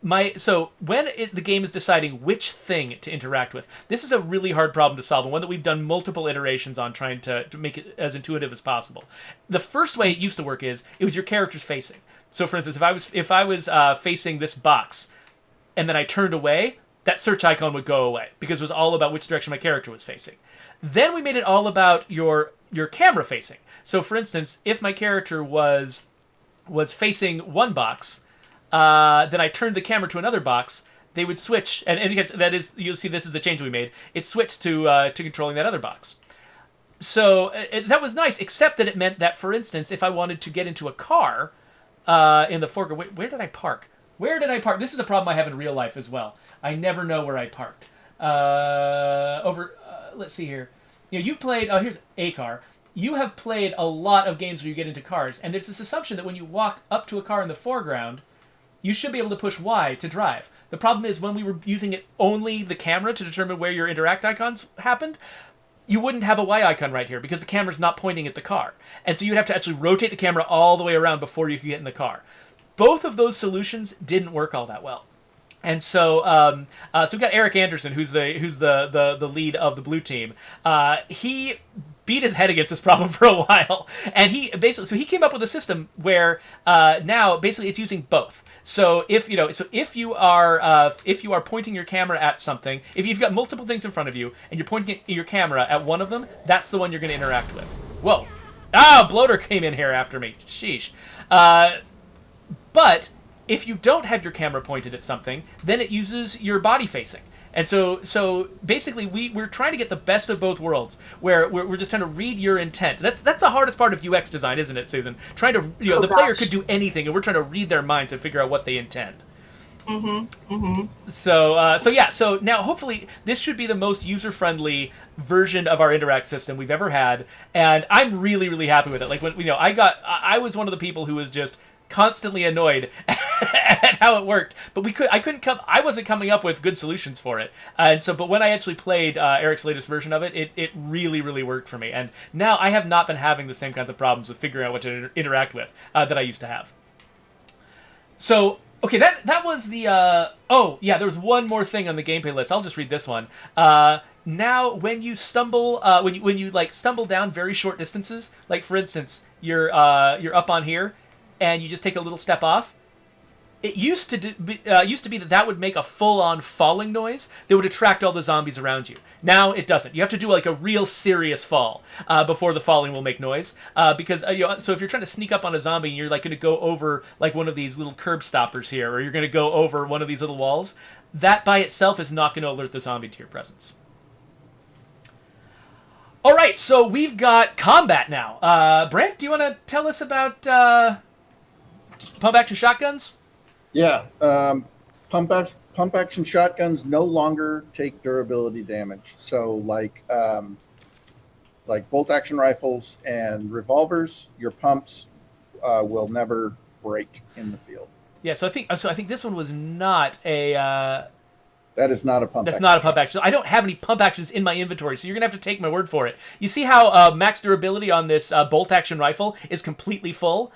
when the game is deciding which thing to interact with, this is a really hard problem to solve and one that we've done multiple iterations on trying to make it as intuitive as possible. The first way it used to work is it was your character's facing. So for instance, if I was facing this box and then I turned away, that search icon would go away because it was all about which direction my character was facing. Then we made it all about your camera facing. So for instance, if my character was facing one box, then I turned the camera to another box, they would switch, and that is, you'll see this is the change we made. It switched to controlling that other box. So that was nice, except that it meant that, for instance, if I wanted to get into a car in the foreground, where did I park? Where did I park? This is a problem I have in real life as well. I never know where I parked. Let's see here. You've played, here's a car. You have played a lot of games where you get into cars, and there's this assumption that when you walk up to a car in the foreground, you should be able to push Y to drive. The problem is when we were using only the camera to determine where your interact icons happened, you wouldn't have a Y icon right here because the camera's not pointing at the car. And so you'd have to actually rotate the camera all the way around before you could get in the car. Both of those solutions didn't work all that well. And so, we've got Eric Anderson, who's the lead of the blue team. He beat his head against this problem for a while, and he came up with a system where now basically it's using both. So if you are pointing your camera at something, if you've got multiple things in front of you and you're pointing your camera at one of them, that's the one you're going to interact with. Whoa! Bloater came in here after me. Sheesh. But if you don't have your camera pointed at something, then it uses your body facing. And so basically, we're trying to get the best of both worlds, where we're just trying to read your intent. That's the hardest part of UX design, isn't it, Susan? Trying to, the player could do anything, and we're trying to read their minds and figure out what they intend. So now hopefully this should be the most user-friendly version of our interact system we've ever had, and I'm really, really happy with it. Like, when I was one of the people who was just constantly annoyed at how it worked, but I wasn't coming up with good solutions for it. And so, but when I actually played Eric's latest version of it, it really, really worked for me. And now I have not been having the same kinds of problems with figuring out what to interact with that I used to have. So, okay, that was the, there was one more thing on the gameplay list. I'll just read this one. Now, when you stumble, when you like stumble down very short distances, like for instance, you're up on here, and you just take a little step off, it used to be that would make a full-on falling noise that would attract all the zombies around you. Now it doesn't. You have to do like a real serious fall before the falling will make noise. Because so if you're trying to sneak up on a zombie and you're like going to go over like one of these little curb stoppers here, or you're going to go over one of these little walls, that by itself is not going to alert the zombie to your presence. All right, so we've got combat now. Brant, do you want to tell us about pump action shotguns? Yeah, pump action shotguns no longer take durability damage. So like bolt action rifles and revolvers, your pumps will never break in the field. Yeah, so I think this one was not a. That is not a pump. That's not a pump action. I don't have any pump actions in my inventory, so you're gonna have to take my word for it. You see how max durability on this bolt action rifle is completely full?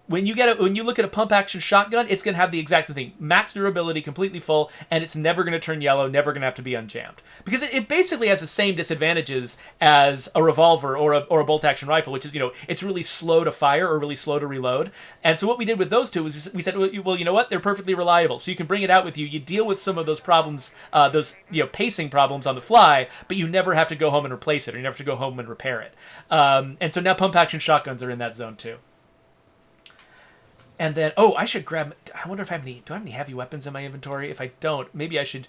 When you look at a pump action shotgun, it's going to have the exact same thing. Max durability, completely full, and it's never going to turn yellow, never going to have to be unjammed. Because it basically has the same disadvantages as a revolver or a bolt action rifle, which is, it's really slow to fire or really slow to reload. And so what we did with those two was we said, well, you know what? They're perfectly reliable. So you can bring it out with you. You deal with some of those problems, pacing problems on the fly, but you never have to go home and replace it, or you never have to go home and repair it. And so now pump action shotguns are in that zone too. And then, I should grab. I wonder if I have any. Do I have any heavy weapons in my inventory? If I don't, maybe I should.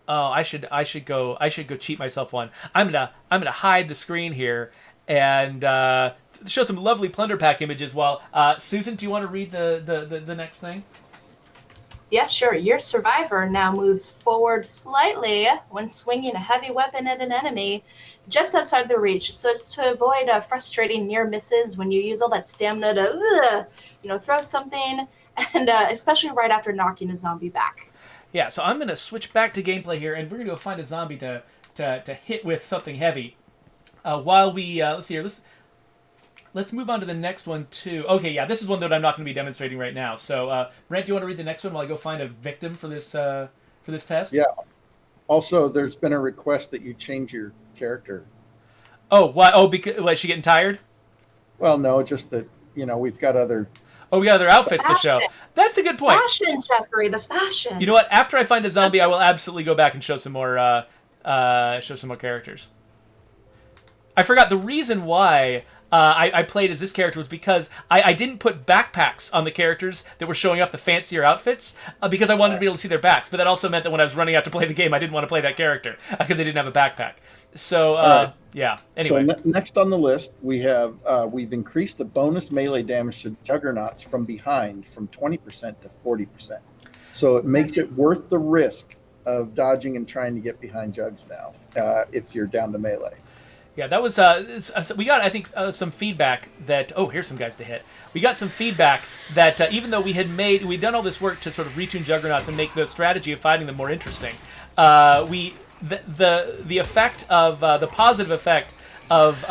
I should go cheat myself one. I'm gonna hide the screen here and show some lovely Plunder Pack images. While Susan, do you want to read the next thing? Yeah, sure. Your survivor now moves forward slightly when swinging a heavy weapon at an enemy just outside their reach. So it's to avoid frustrating near misses when you use all that stamina to, throw something, and especially right after knocking a zombie back. Yeah, so I'm going to switch back to gameplay here, and we're going to go find a zombie to hit with something heavy. While we, let's see here, let's move on to the next one, too. Okay, yeah, this is one that I'm not going to be demonstrating right now. So, Brant, do you want to read the next one while I go find a victim for this test? Yeah. Also, there's been a request that you change your character. Oh, why? Oh, because is she getting tired? Well, no, just that, we've got other... Oh, we got other outfits to show. That's a good point. Fashion, Geoffrey, the fashion. You know what? After I find a zombie, I will absolutely go back and show some more characters. I forgot the reason why I played as this character was because I didn't put backpacks on the characters that were showing off the fancier outfits because I wanted to be able to see their backs. But that also meant that when I was running out to play the game, I didn't want to play that character because they didn't have a backpack. So, yeah. Anyway. So next on the list, we've increased the bonus melee damage to juggernauts from behind from 20% to 40%. So it makes it worth the risk of dodging and trying to get behind jugs now if you're down to melee. Yeah, that was we got, I think, some feedback that here's some guys to hit. We got some feedback that even though we'd done all this work to sort of retune juggernauts and make the strategy of fighting them more interesting, the effect of the positive effect of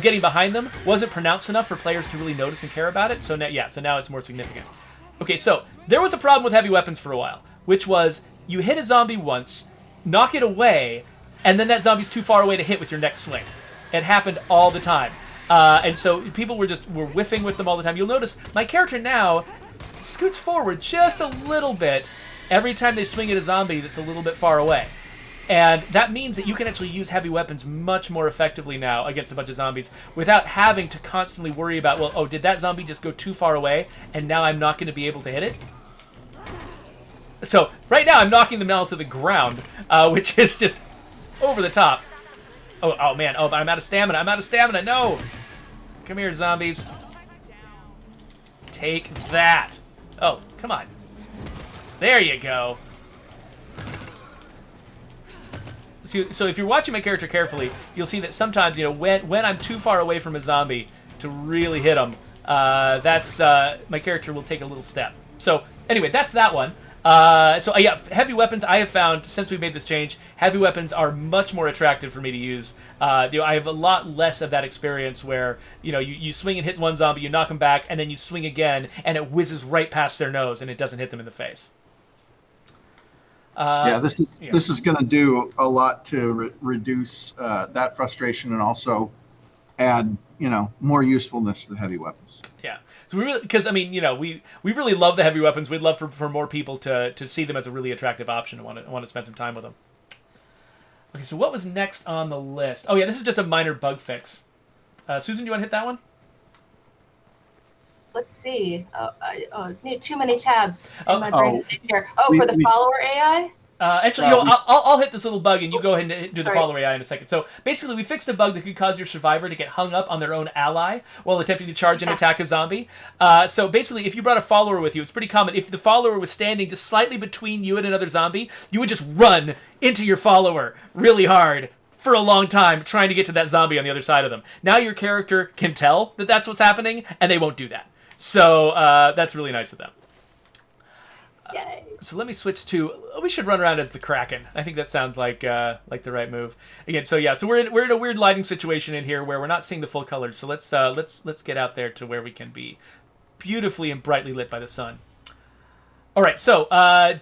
getting behind them wasn't pronounced enough for players to really notice and care about it. So now it's more significant. Okay, so there was a problem with heavy weapons for a while, which was you hit a zombie once, knock it away, and then that zombie's too far away to hit with your next swing. It happened all the time. And so people were whiffing with them all the time. You'll notice my character now scoots forward just a little bit every time they swing at a zombie that's a little bit far away. And that means that you can actually use heavy weapons much more effectively now against a bunch of zombies without having to constantly worry about, did that zombie just go too far away and now I'm not going to be able to hit it? So right now I'm knocking them down to the ground, which is just over the top. Oh man. Oh, I'm out of stamina. No. Come here, zombies. Take that. Oh, come on. There you go. So if you're watching my character carefully, you'll see that sometimes, when I'm too far away from a zombie to really hit him, my character will take a little step. So anyway, that's that one. Yeah, heavy weapons, I have found, since we made this change, heavy weapons are much more attractive for me to use. I have a lot less of that experience where, you swing and hit one zombie, you knock them back, and then you swing again, and it whizzes right past their nose, and it doesn't hit them in the face. This is going to do a lot to reduce that frustration and also add, more usefulness to the heavy weapons. Yeah. So we really love the heavy weapons. We'd love for more people to see them as a really attractive option and want to spend some time with them. Okay, so what was next on the list? Oh yeah, this is just a minor bug fix. Susan, do you want to hit that one? Let's see. Too many tabs in my brain here. For the follower AI? Actually, I'll hit this little bug, and you go ahead and do the follower AI in a second. So basically, we fixed a bug that could cause your survivor to get hung up on their own ally while attempting to charge and attack a zombie. So basically, if you brought a follower with you, it's pretty common. If the follower was standing just slightly between you and another zombie, you would just run into your follower really hard for a long time, trying to get to that zombie on the other side of them. Now your character can tell that that's what's happening, and they won't do that. So that's really nice of them. Yay. So let me switch to. We should run around as the Kraken. I think that sounds like the right move. Again, so we're in a weird lighting situation in here where we're not seeing the full colors. So let's get out there to where we can be beautifully and brightly lit by the sun. All right. So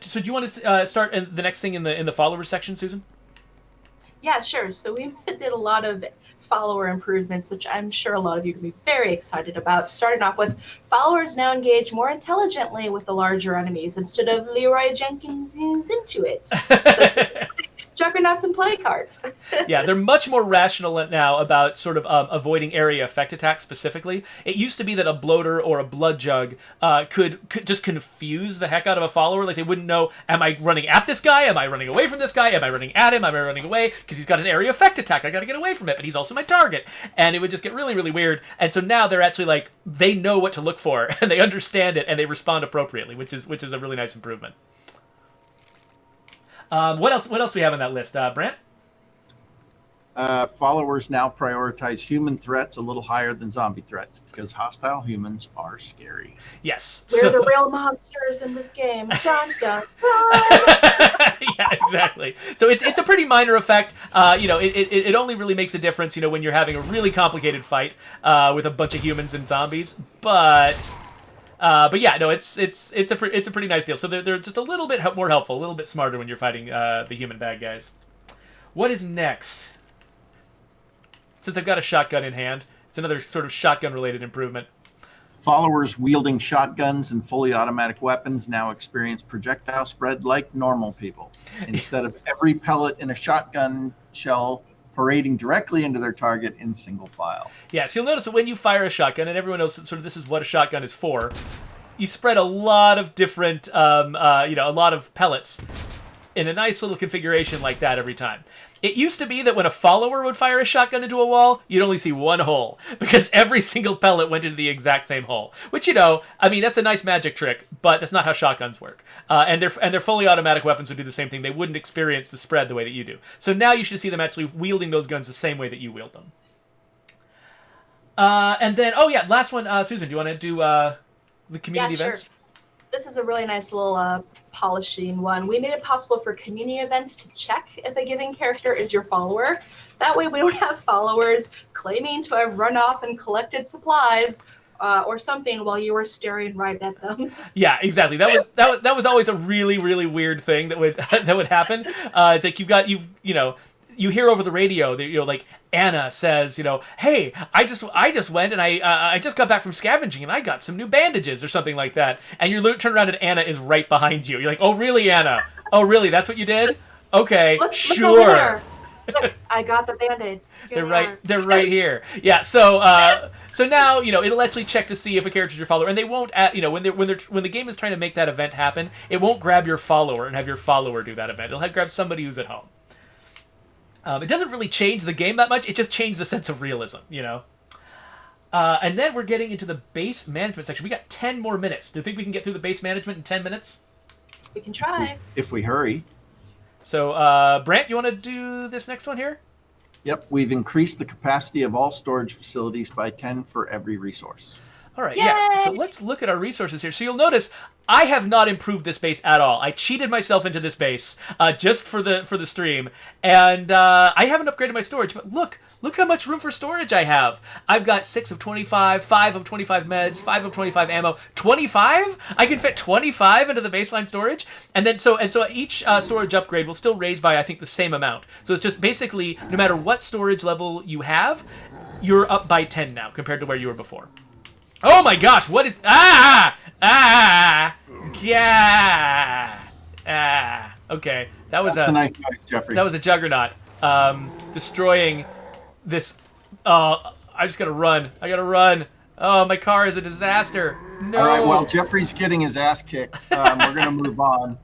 do you want to start the next thing in the followers section, Susan? Yeah, sure. So we did a lot of follower improvements, which I'm sure a lot of you can be very excited about. Starting off with, followers now engage more intelligently with the larger enemies instead of Leroy Jenkins into it. So specifically, juggernauts and play cards. Yeah, they're much more rational now about sort of avoiding area effect attacks specifically. It used to be that a bloater or a blood jug could just confuse the heck out of a follower. Like, they wouldn't know, am I running at this guy? Am I running away from this guy? Am I running at him? Am I running away? Because he's got an area effect attack. I got to get away from it, but he's also my target. And it would just get really, really weird. And so now they're actually like, they know what to look for, and they understand it, and they respond appropriately, which is a really nice improvement. What else do we have on that list, Brant? Followers now prioritize human threats a little higher than zombie threats because hostile humans are scary. Yes. We're the real monsters in this game. Dun, dun, dun. Yeah, exactly. So it's a pretty minor effect. It only really makes a difference, when you're having a really complicated fight with a bunch of humans and zombies. But yeah, no, it's a pretty nice deal. So they're just a little bit more helpful, a little bit smarter when you're fighting the human bad guys. What is next? Since I've got a shotgun in hand, it's another sort of shotgun-related improvement. Followers wielding shotguns and fully automatic weapons now experience projectile spread like normal people. Instead of every pellet in a shotgun shell parading directly into their target in single file. Yeah, so you'll notice that when you fire a shotgun, and everyone knows that sort of this is what a shotgun is for, you spread a lot of different, a lot of pellets in a nice little configuration like that every time. It used to be that when a follower would fire a shotgun into a wall, you'd only see one hole, because every single pellet went into the exact same hole. Which, that's a nice magic trick, but that's not how shotguns work. And their fully automatic weapons would do the same thing. They wouldn't experience the spread the way that you do. So now you should see them actually wielding those guns the same way that you wield them. And then, last one, Susan, do you want to do the community events? Sure. This is a really nice little polishing one. We made it possible for community events to check if a given character is your follower. That way we don't have followers claiming to have run off and collected supplies or something while you were staring right at them. Yeah, exactly. That was always a really, really weird thing that would happen. It's like you hear over the radio that like Anna says, hey, I just went and I just got back from scavenging and I got some new bandages or something like that. And you turn around and Anna is right behind you. You're like, oh really, Anna? Oh really? That's what you did? Okay, look sure. over Look, I got the band-aids. Here They're they right. are. They're right here. Yeah. So, so now it'll actually check to see if a character's your follower, and they won't. When the game is trying to make that event happen, it won't grab your follower and have your follower do that event. It'll grab somebody who's at home. It doesn't really change the game that much. It just changed the sense of realism. And then we're getting into the base management section. We got 10 more minutes. Do you think we can get through the base management in 10 minutes? We can try. If we hurry. So, Brant, you want to do this next one here? Yep, we've increased the capacity of all storage facilities by 10 for every resource. All right, Yay! yeah. So let's look at our resources here. So you'll notice I have not improved this base at all. I cheated myself into this base just for the stream, and I haven't upgraded my storage. But look how much room for storage I have. I've got 6 of 25, 5 of 25 meds, 5 of 25 ammo. 25? I can fit 25 into the baseline storage, and so each storage upgrade will still raise by I think the same amount. So it's just basically no matter what storage level you have, you're up by 10 now compared to where you were before. Oh my gosh, what is... Okay, that was a nice noise, Geoffrey. That was a juggernaut. Destroying this... I just gotta run. I gotta run. Oh, my car is a disaster. No. All right, well, Geoffrey's getting his ass kicked. We're gonna move on.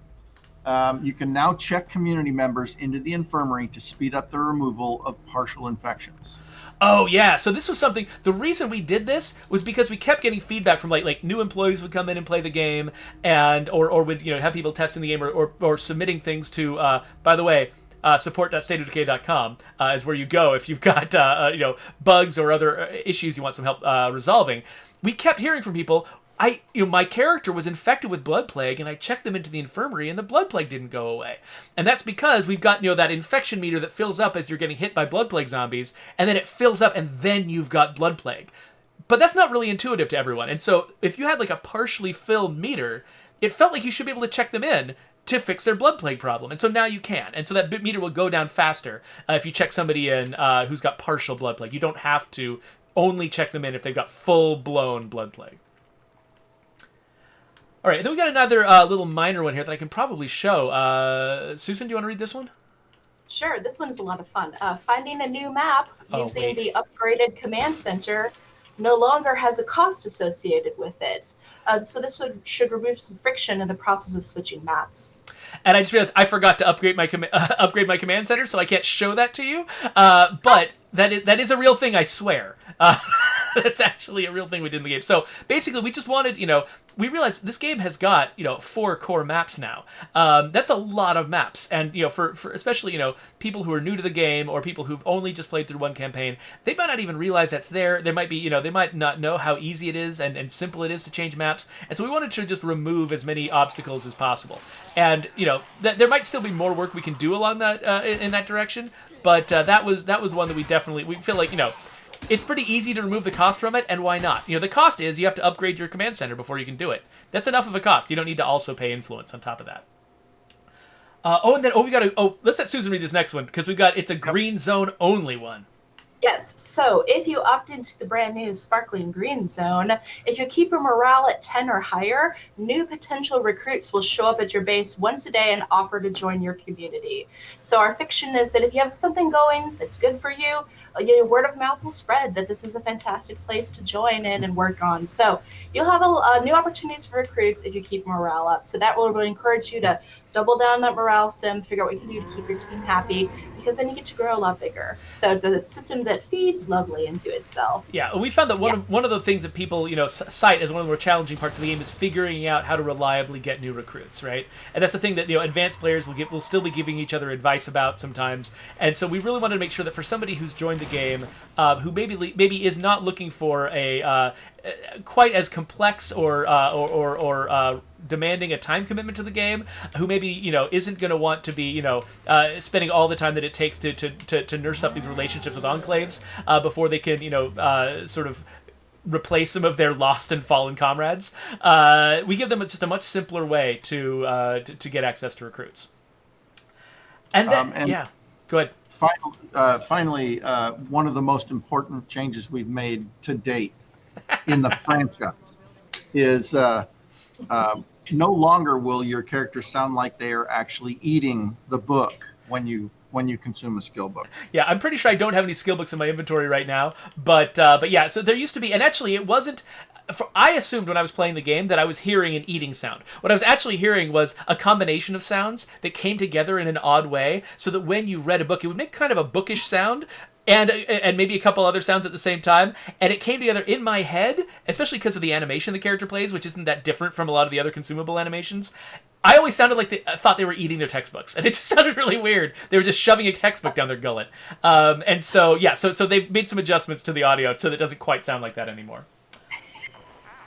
You can now check community members into the infirmary to speed up the removal of partial infections. Oh yeah, so this was something. The reason we did this was because we kept getting feedback from like new employees would come in and play the game, and or would have people testing the game or submitting things to. By the way, support.stateofdecay.com is where you go if you've got bugs or other issues you want some help resolving. We kept hearing from people. My character was infected with blood plague, and I checked them into the infirmary, and the blood plague didn't go away. And that's because we've got that infection meter that fills up as you're getting hit by blood plague zombies, and then it fills up, and then you've got blood plague. But that's not really intuitive to everyone. And so if you had like a partially filled meter, it felt like you should be able to check them in to fix their blood plague problem. And so now you can. And so that meter will go down faster if you check somebody in who's got partial blood plague. You don't have to only check them in if they've got full-blown blood plague. All right, then we got another little minor one here that I can probably show. Susan, do you want to read this one? Sure, this one is a lot of fun. Finding a new map using the upgraded command center no longer has a cost associated with it. So this should remove some friction in the process of switching maps. And I just realized I forgot to upgrade my command center, so I can't show that to you. But that is a real thing, I swear. That's actually a real thing we did in the game. So basically, we just wanted, we realized this game has got, 4 core maps now. That's a lot of maps. And, for especially, people who are new to the game or people who've only just played through one campaign, they might not even realize that's there. There might be, they might not know how easy it is and simple it is to change maps. And so we wanted to just remove as many obstacles as possible. And, there might still be more work we can do along that, in that direction. But that was one that we feel like, it's pretty easy to remove the cost from it, and why not? The cost is you have to upgrade your command center before you can do it. That's enough of a cost. You don't need to also pay influence on top of that. Let's let Susan read this next one, because it's a green zone only one. Yes, so if you opt into the brand new Sparkling Green Zone, if you keep your morale at 10 or higher, new potential recruits will show up at your base once a day and offer to join your community. So our fiction is that if you have something going that's good for you, word of mouth will spread that this is a fantastic place to join in and work on. So you'll have new opportunities for recruits if you keep morale up. So that will really encourage you to double down that morale sim, figure out what you can do to keep your team happy, because then you get to grow a lot bigger. So it's a system that feeds lovely into itself. Yeah, we found that one of the things that people cite as one of the more challenging parts of the game is figuring out how to reliably get new recruits, right? And that's the thing that advanced players will still be giving each other advice about sometimes. And so we really wanted to make sure that for somebody who's joined the game, who maybe is not looking for a quite as complex or demanding a time commitment to the game, who maybe isn't going to want to be spending all the time that it takes to nurse up these relationships with enclaves before they can sort of replace some of their lost and fallen comrades. We give them just a much simpler way to get access to recruits. And then go ahead. Finally, one of the most important changes we've made to date in the franchise is no longer will your character sound like they are actually eating the book when you when you consume a skill book. Yeah, I'm pretty sure I don't have any skill books in my inventory right now, but yeah. So there used to be, and actually, it wasn't. I assumed when I was playing the game that I was hearing an eating sound. What I was actually hearing was a combination of sounds that came together in an odd way, so that when you read a book, it would make kind of a bookish sound. And maybe a couple other sounds at the same time, and it came together in my head, especially because of the animation the character plays, which isn't that different from a lot of the other consumable animations. I always sounded like I thought they were eating their textbooks, and it just sounded really weird. They were just shoving a textbook down their gullet. And so, yeah, so they made some adjustments to the audio so that it doesn't quite sound like that anymore.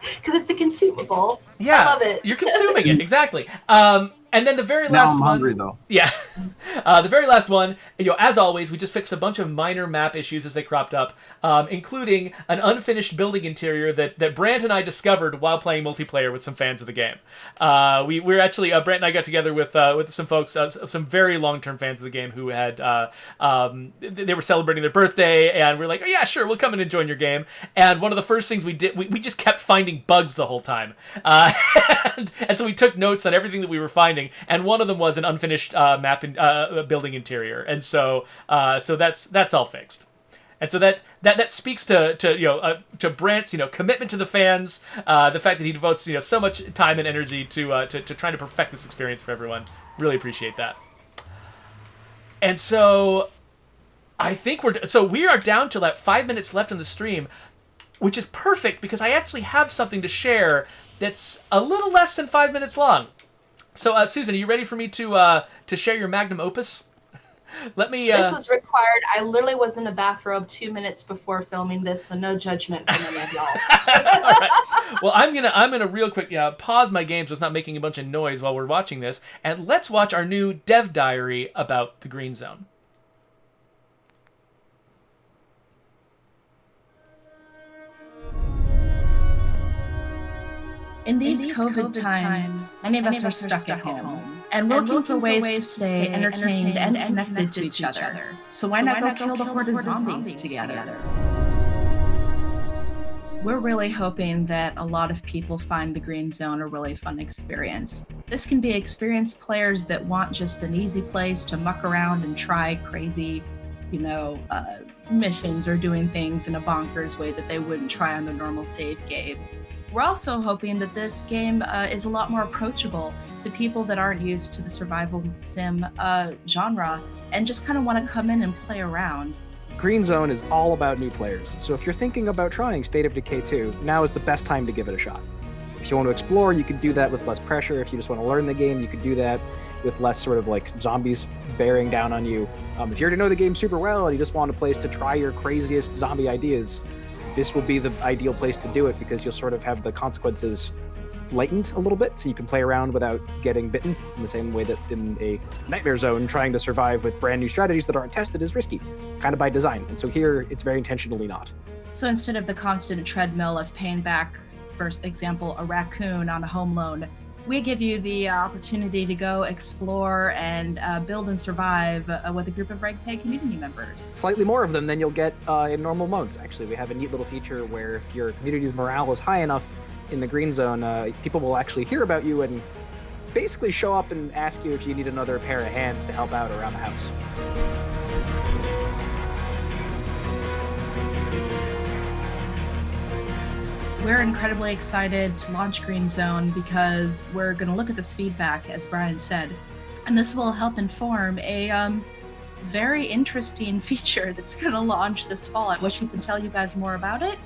Because it's a consumable. Yeah, I love it. You're consuming it, exactly. And then the very Now last I'm one. hungry, though. Yeah. The very last one, as always, we just fixed a bunch of minor map issues as they cropped up, including an unfinished building interior that Brant and I discovered while playing multiplayer with some fans of the game. We're actually, Brant and I got together with some folks, some very long-term fans of the game who had, they were celebrating their birthday, and we're like, oh yeah, sure, we'll come in and join your game. And one of the first things we did, we just kept finding bugs the whole time. And so we took notes on everything that we were finding, and one of them was an unfinished map and building interior, and so that's all fixed. And so that speaks to Brant's commitment to the fans, the fact that he devotes so much time and energy to trying to perfect this experience for everyone. Really appreciate that. And so I think we are down to like 5 minutes left in the stream, which is perfect because I actually have something to share that's a little less than 5 minutes long. So, Susan, are you ready for me to share your magnum opus? Let me. This was required. I literally was in a bathrobe 2 minutes before filming this, so no judgment from any of y'all. All right. Well, I'm gonna real quick pause my game so it's not making a bunch of noise while we're watching this, and let's watch our new dev diary about the Green Zone. In these COVID times, many of us are stuck at home and looking for ways to stay entertained and connected to each other. So why not go kill the horde of zombies together? We're really hoping that a lot of people find the Green Zone a really fun experience. This can be experienced players that want just an easy place to muck around and try crazy, missions or doing things in a bonkers way that they wouldn't try on the normal save game. We're also hoping that this game is a lot more approachable to people that aren't used to the survival sim genre and just kind of want to come in and play around. Green Zone is all about new players, so if you're thinking about trying State of Decay 2, now is the best time to give it a shot. If you want to explore, you can do that with less pressure. If you just want to learn the game, you can do that with less sort of like zombies bearing down on you. If you already know the game super well and you just want a place to try your craziest zombie ideas, this will be the ideal place to do it because you'll sort of have the consequences lightened a little bit, so you can play around without getting bitten in the same way that in a nightmare zone, trying to survive with brand new strategies that aren't tested is risky, kind of by design. And so here, it's very intentionally not. So instead of the constant treadmill of paying back, for example, a raccoon on a home loan, we give you the opportunity to go explore and build and survive with a group of ragtag community members. Slightly more of them than you'll get in normal modes. Actually, we have a neat little feature where if your community's morale is high enough in the Green Zone, people will actually hear about you and basically show up and ask you if you need another pair of hands to help out around the house. We're incredibly excited to launch Green Zone because we're going to look at this feedback, as Brian said, and this will help inform a very interesting feature that's going to launch this fall. I wish we could tell you guys more about it,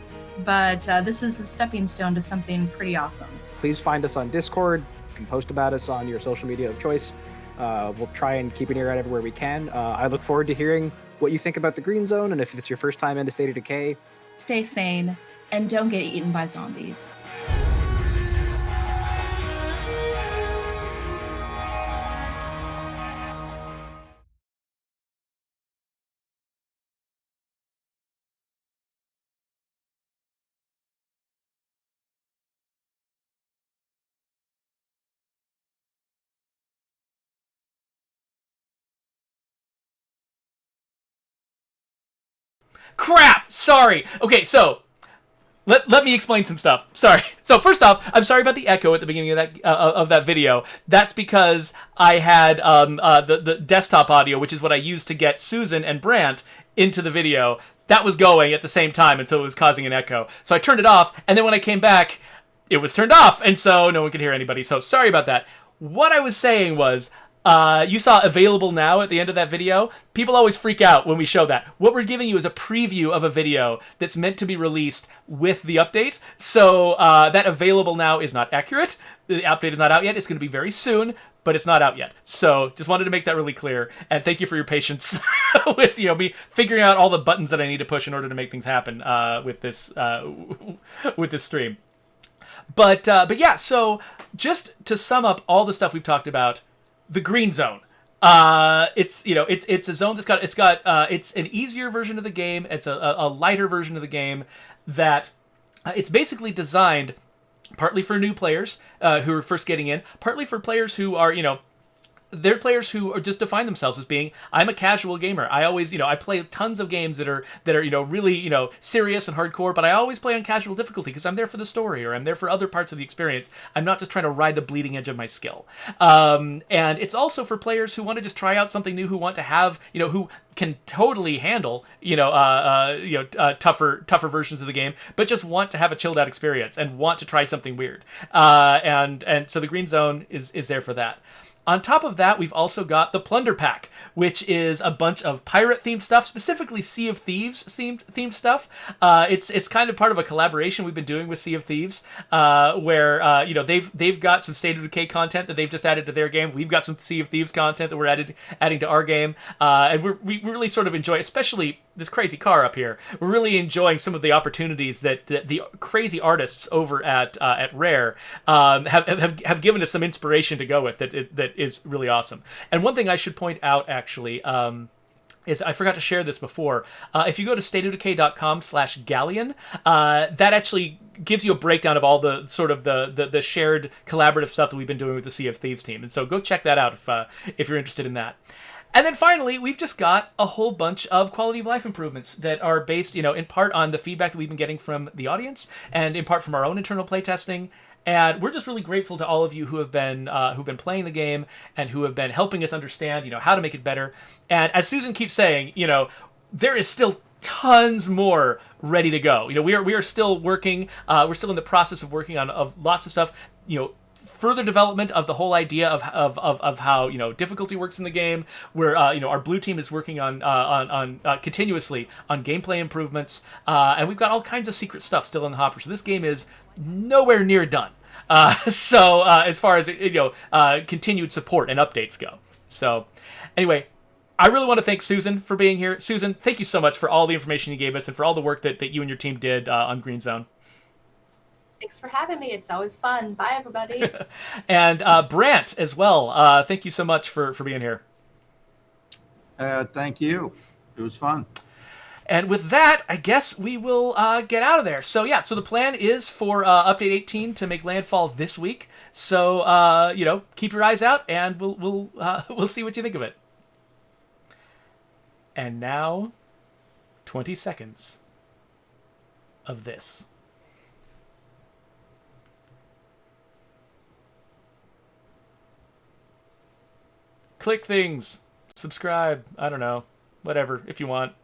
but this is the stepping stone to something pretty awesome. Please find us on Discord. You can post about us on your social media of choice. We'll try and keep an ear out everywhere we can. I look forward to hearing what you think about the Green Zone, and if it's your first time into State of Decay, stay sane and don't get eaten by zombies. Crap! Sorry! Okay, so Let me explain some stuff. Sorry. So first off, I'm sorry about the echo at the beginning of that video. That's because I had the desktop audio, which is what I used to get Susan and Brant into the video. That was going at the same time, and so it was causing an echo. So I turned it off, and then when I came back, it was turned off, and so no one could hear anybody. So sorry about that. What I was saying was, you saw available now at the end of that video. People always freak out when we show that. What we're giving you is a preview of a video that's meant to be released with the update. So that available now is not accurate. The update is not out yet. It's going to be very soon, but it's not out yet. So just wanted to make that really clear. And thank you for your patience with me figuring out all the buttons that I need to push in order to make things happen with this stream. But yeah, so just to sum up all the stuff we've talked about. The Green Zone. It's a zone it's an easier version of the game. It's a lighter version of the game that it's basically designed partly for new players who are first getting in, partly for players who are they're players who are just define themselves as being, I'm a casual gamer. I always, I play tons of games that are really, serious and hardcore, but I always play on casual difficulty because I'm there for the story or I'm there for other parts of the experience. I'm not just trying to ride the bleeding edge of my skill. And it's also for players who want to just try out something new, who want to have, who can totally handle, tougher versions of the game, but just want to have a chilled out experience and want to try something weird. And so the Green Zone is there for that. On top of that, we've also got the Plunder Pack, which is a bunch of pirate-themed stuff, specifically Sea of Thieves themed stuff. It's kind of part of a collaboration we've been doing with Sea of Thieves, where they've got some State of Decay content that they've just added to their game. We've got some Sea of Thieves content that we're adding to our game, and we really sort of enjoy, especially this crazy car up here. We're really enjoying some of the opportunities that the crazy artists over at Rare have given us some inspiration to go with. That is really awesome. And one thing I should point out actually is I forgot to share this before. If you go to stateofdecay.com/galleon, that actually gives you a breakdown of all the sort of the shared collaborative stuff that we've been doing with the Sea of Thieves team. And so go check that out if you're interested in that. And then finally, we've just got a whole bunch of quality of life improvements that are based, in part on the feedback that we've been getting from the audience and in part from our own internal playtesting. And we're just really grateful to all of you who've been playing the game and who have been helping us understand, how to make it better. And as Susan keeps saying, there is still tons more ready to go. We are still working. We're still in the process of working on lots of stuff. Further development of the whole idea of how difficulty works in the game. Where our blue team is working on continuously on gameplay improvements, and we've got all kinds of secret stuff still in the hopper. So this game is nowhere near done. So as far as continued support and updates go. So anyway, I really want to thank Susan for being here. Susan, thank you so much for all the information you gave us and for all the work that you and your team did on Green Zone. Thanks for having me. It's always fun. Bye, everybody. And Brant as well. Thank you so much for being here. Thank you. It was fun. And with that, I guess we will get out of there. So yeah, so the plan is for Update 18 to make landfall this week. So keep your eyes out, and we'll see what you think of it. And now, 20 seconds of this. Click things, subscribe, I don't know, whatever, if you want.